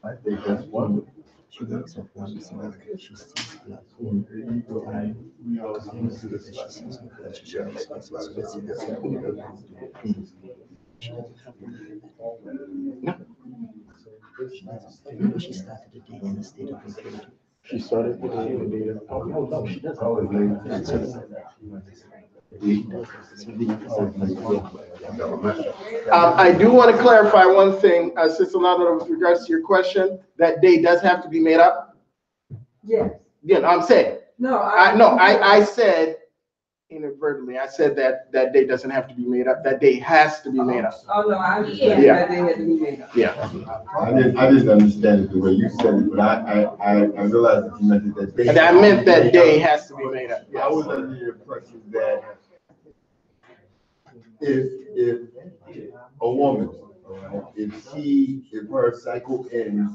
C: I think that's wonderful.
A: She started the day in a state of impurity.
J: She started the day in the day of.
A: Oh, no, she doesn't.
J: I do want to clarify one thing, Sister Lana, with regards to your question. That day does have to be made up.
I: Yes.
J: Yeah, I'm saying. I said inadvertently. I said that day doesn't have to be made up. That day has to be made up.
I: Oh, no, I understand that day had to be made up.
J: Yeah.
C: I didn't understand it the way you said it, but I realized that you meant that day.
J: And I meant that day has to be made up.
C: I was under the impression that if a woman, right, if her cycle ends,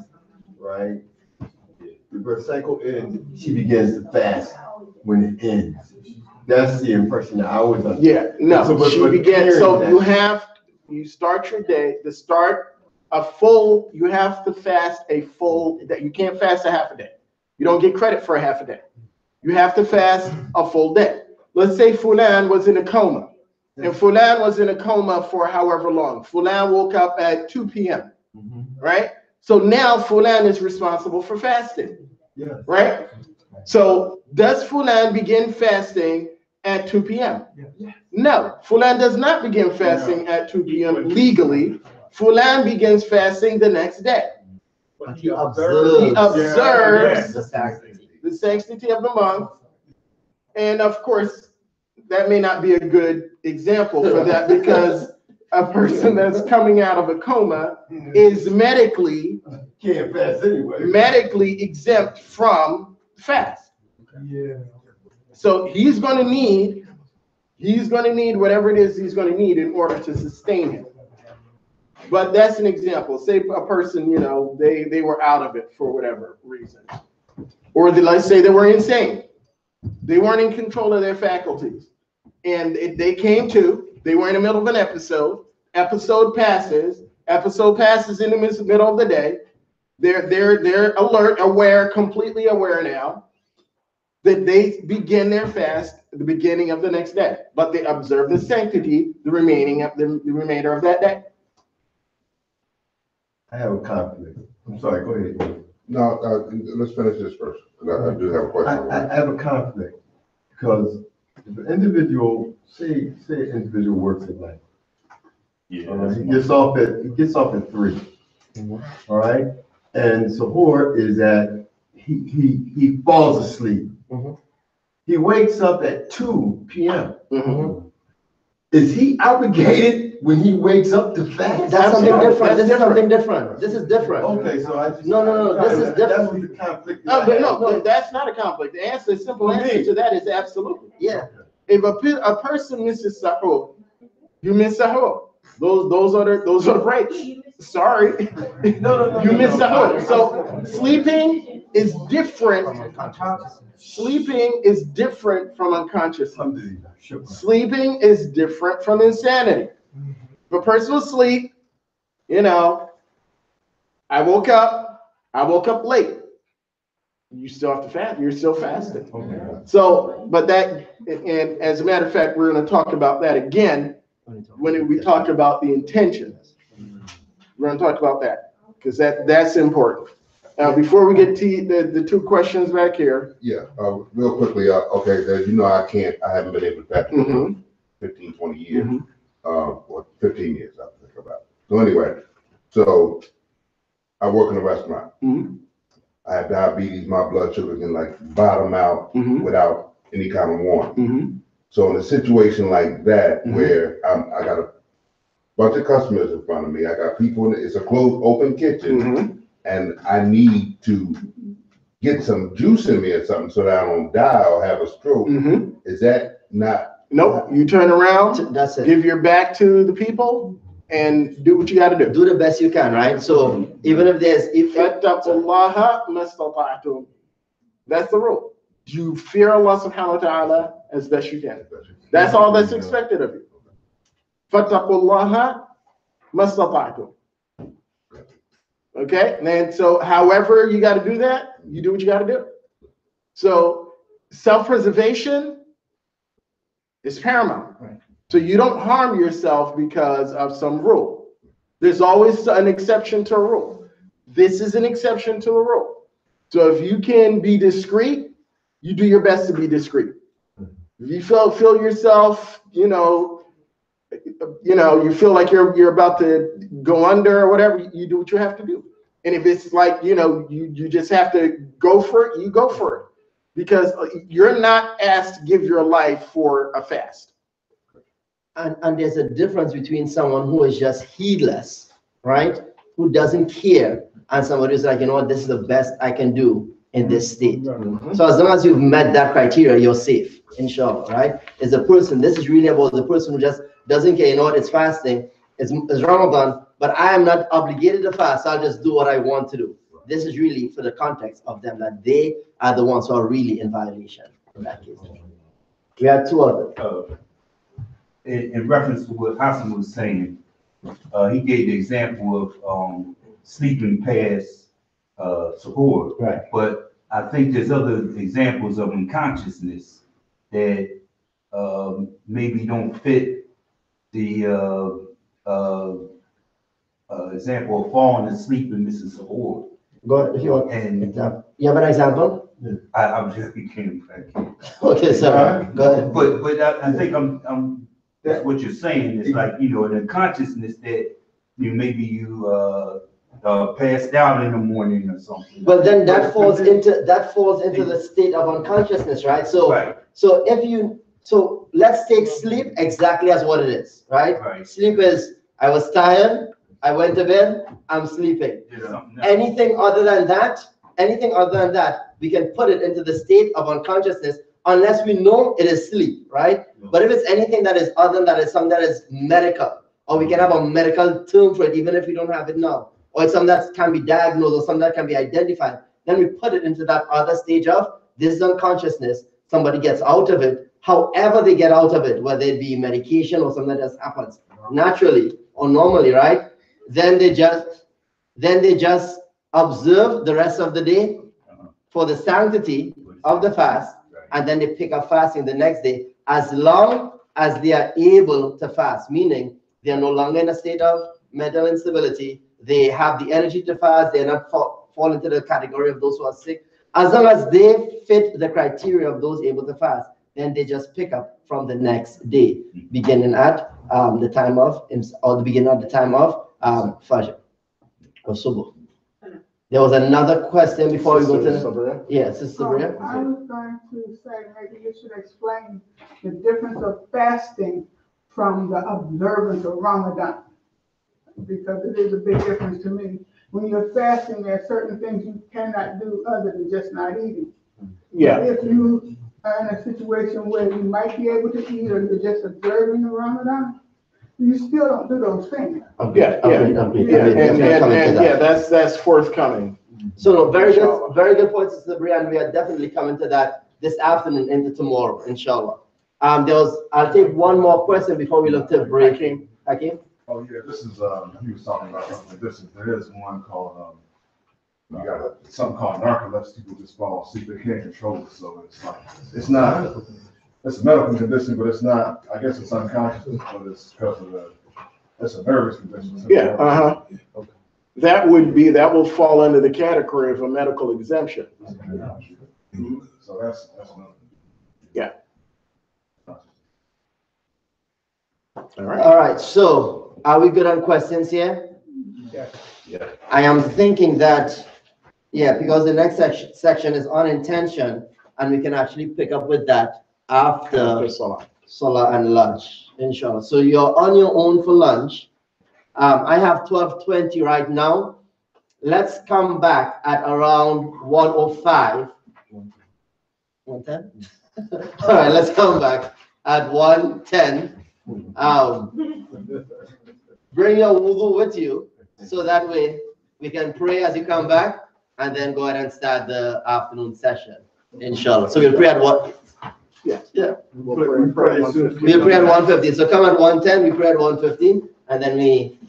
C: right, if her cycle ends, she begins to fast when it ends. That's the impression that I was under.
J: Yeah, no,
C: So,
J: she begins, so you start your day, you have to fast a full, that you can't fast a half a day. You don't get credit for a half a day. You have to fast a full day. let's say Fulan was in a coma, and Fulan was in a coma for however long. Fulan woke up at 2 p.m., right? So now Fulan is responsible for fasting, right? So does Fulan begin fasting at 2 p.m.? No, Fulan does not begin fasting at 2 p.m. legally. Fulan begins fasting the next day.
A: But he observes
J: the sanctity of the month. And of course, that may not be a good example for that, because a person that's coming out of a coma is medically
C: Can't fast anyway.
J: medically exempt from fast.
H: Yeah.
J: So he's going to need whatever it is he's going to need in order to sustain him. But that's an example. Say a person, you know, they were out of it for whatever reason, or let's say they were insane. They weren't in control of their faculties, and they came to. They were in the middle of an episode. Episode passes in the middle of the day. They're alert, aware, completely aware now that they begin their fast at the beginning of the next day, but they observe the sanctity the remainder of that day.
C: I have a conflict. I'm sorry, go ahead.
K: No, let's finish this first, because I do have a question.
C: I have a conflict, because if an individual, say an individual works at night.
E: Yeah.
C: He gets off at 3. All right, and Sahur is that he falls asleep. He wakes up at 2 p.m. Is he obligated when he wakes up to fast?
A: That's something different. This is something different. This is different.
C: Okay, so I just.
A: No. This is different.
C: That's what the conflict.
J: No, that's not a conflict. The simple answer to that is absolutely.
A: Yeah.
J: If a person misses sahur, you miss sahur. Those are the breaks. Sorry.
C: No.
J: You miss sahur. So sleeping is different. Sleeping is different from unconsciousness. Sleeping is different from insanity. If a person was asleep, you know, I woke up late. You still have to fast. You're still fasting. So, but that, and as a matter of fact, we're going to talk about that again when we talk about the intentions. We're going to talk about that because that's important. Now, before we get to the 2 questions back here.
K: Yeah, real quickly, okay, you know, I haven't been able to fast for 15, 20 years, or 15 years, I think about. So anyway, so I work in a restaurant. I have diabetes, my blood sugar can like bottom out without any kind of warning. So in a situation like that, where I got a bunch of customers in front of me, I got people, it's a closed, open kitchen, and I need to get some juice in me or something so that I don't die or have a stroke. Is that not?
J: Nope. You turn around,
A: that's it.
J: Give your back to the people, and do what you got to do.
A: Do the best you can, right? So even if there's
J: that's the rule. You fear Allah subhanahu wa ta'ala as best you can. That's all that's expected of you. Fattaqullaha mastata'tum. Okay, and then so however you got to do that, you do what you got to do. So self-preservation is paramount. So you don't harm yourself because of some rule. There's always an exception to a rule. This is an exception to a rule. So if you can be discreet, you do your best to be discreet. If you feel yourself, you feel like you're about to go under or whatever, you do what you have to do. And if it's like, you just have to go for it, you go for it. Because you're not asked to give your life for a fast.
A: And there's a difference between someone who is just heedless, right? Who doesn't care, and somebody who's like, you know what, this is the best I can do in this state. So as long as you've met that criteria, you're safe, inshallah, right? It's a person, this is really about the person who just doesn't care, you know what, it's fasting, it's Ramadan, but I am not obligated to fast, I'll just do what I want to do. This is really for the context of them, that they are the ones who are really in violation in that case. We have 2 others.
E: In reference to what Hassan was saying, he gave the example of sleeping past Sahur.
A: Right.
E: But I think there's other examples of unconsciousness that maybe don't fit the example of falling asleep and missing support.
A: Go ahead, if you want.
E: And
A: You have an example?
E: I'm just can't.
A: Okay, sorry. Go ahead.
E: But I think that's what you're saying. It's like, you know, the consciousness that maybe you passed out in the morning or something.
A: Well, then that falls into the state of unconsciousness, right? So
E: Right.
A: So let's take sleep exactly as what it is, right?
E: Right.
A: Sleep is I was tired, I went to bed, I'm sleeping. Anything other than that, we can put it into the state of unconsciousness unless we know it is sleep, right? But if it's anything that is other than that, is something that is medical, or we can have a medical term for it, even if we don't have it now, or it's something that can be diagnosed or something that can be identified, then we put it into that other stage of this is unconsciousness. Somebody gets out of it, however they get out of it, whether it be medication or something that just happens naturally or normally, right? Then they just observe the rest of the day for the sanctity of the fast, and then they pick up fasting the next day, as long as they are able to fast, meaning they are no longer in a state of mental instability, they have the energy to fast, they're not fall into the category of those who are sick. As long as they fit the criteria of those able to fast, then they just pick up from the next day, beginning at the time of, or the beginning of the time of Fajr or Subuh. There was another question before we go to the, yeah, Sister Sabria.
L: I was going to say maybe you should explain the difference of fasting from the observance of Ramadan, because it is a big difference to me. When you're fasting, there are certain things you cannot do other than just not eating.
J: Yeah.
L: If you are in a situation where you might be able to eat or you're just observing the Ramadan, you still don't do those things.
J: Yeah, that's forthcoming.
A: So no, very good point, Sister Sabria, and we are definitely coming to that this afternoon into tomorrow, inshallah. I'll take one more question before we look to break. Hakeem?
M: Oh yeah, this is he was talking about something like this. There is one called you got something called narcolepsy. People just fall asleep, they can't control it. So it's like it's a medical condition, but it's not, I guess it's unconscious, but it's because of it's a nervous condition.
J: Yeah, okay. That will fall under the category of a medical exemption.
M: So that's another.
J: Yeah.
A: All right, so are we good on questions here?
M: Yeah.
A: I am thinking that, yeah, because the next section is on intention, and we can actually pick up with that after Salah and lunch, inshallah. So you're on your own for lunch. I have 12:20 right now. Let's come back at around 1:05. 1:10? All right, let's come back at 1:10. Bring your wudu with you, so that way we can pray as you come back, and then go ahead and start the afternoon session, inshallah. So we'll pray at what? Yeah. We'll pray at 1:15. So come at 1:10, we pray at 1:15, and then we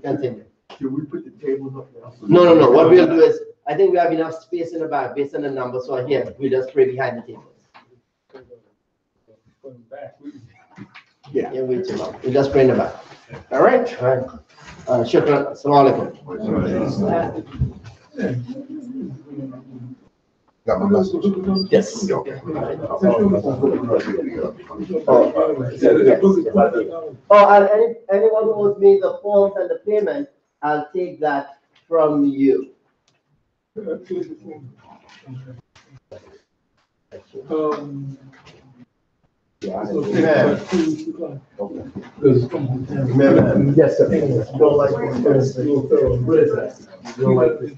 A: continue.
C: Can we put the tables up now?
A: No. What we'll do is, I think we have enough space in the back based on the numbers. So here, we just pray behind the tables. Yeah, wait too long. We just pray in the back.
J: All right.
A: Shukran. Assalamu alaikum.
K: Got my message.
A: Yes. And anyone who owes me the forms and the payment, I'll take that from you.
H: Yes, sir. Don't like this. What is that? Don't like this.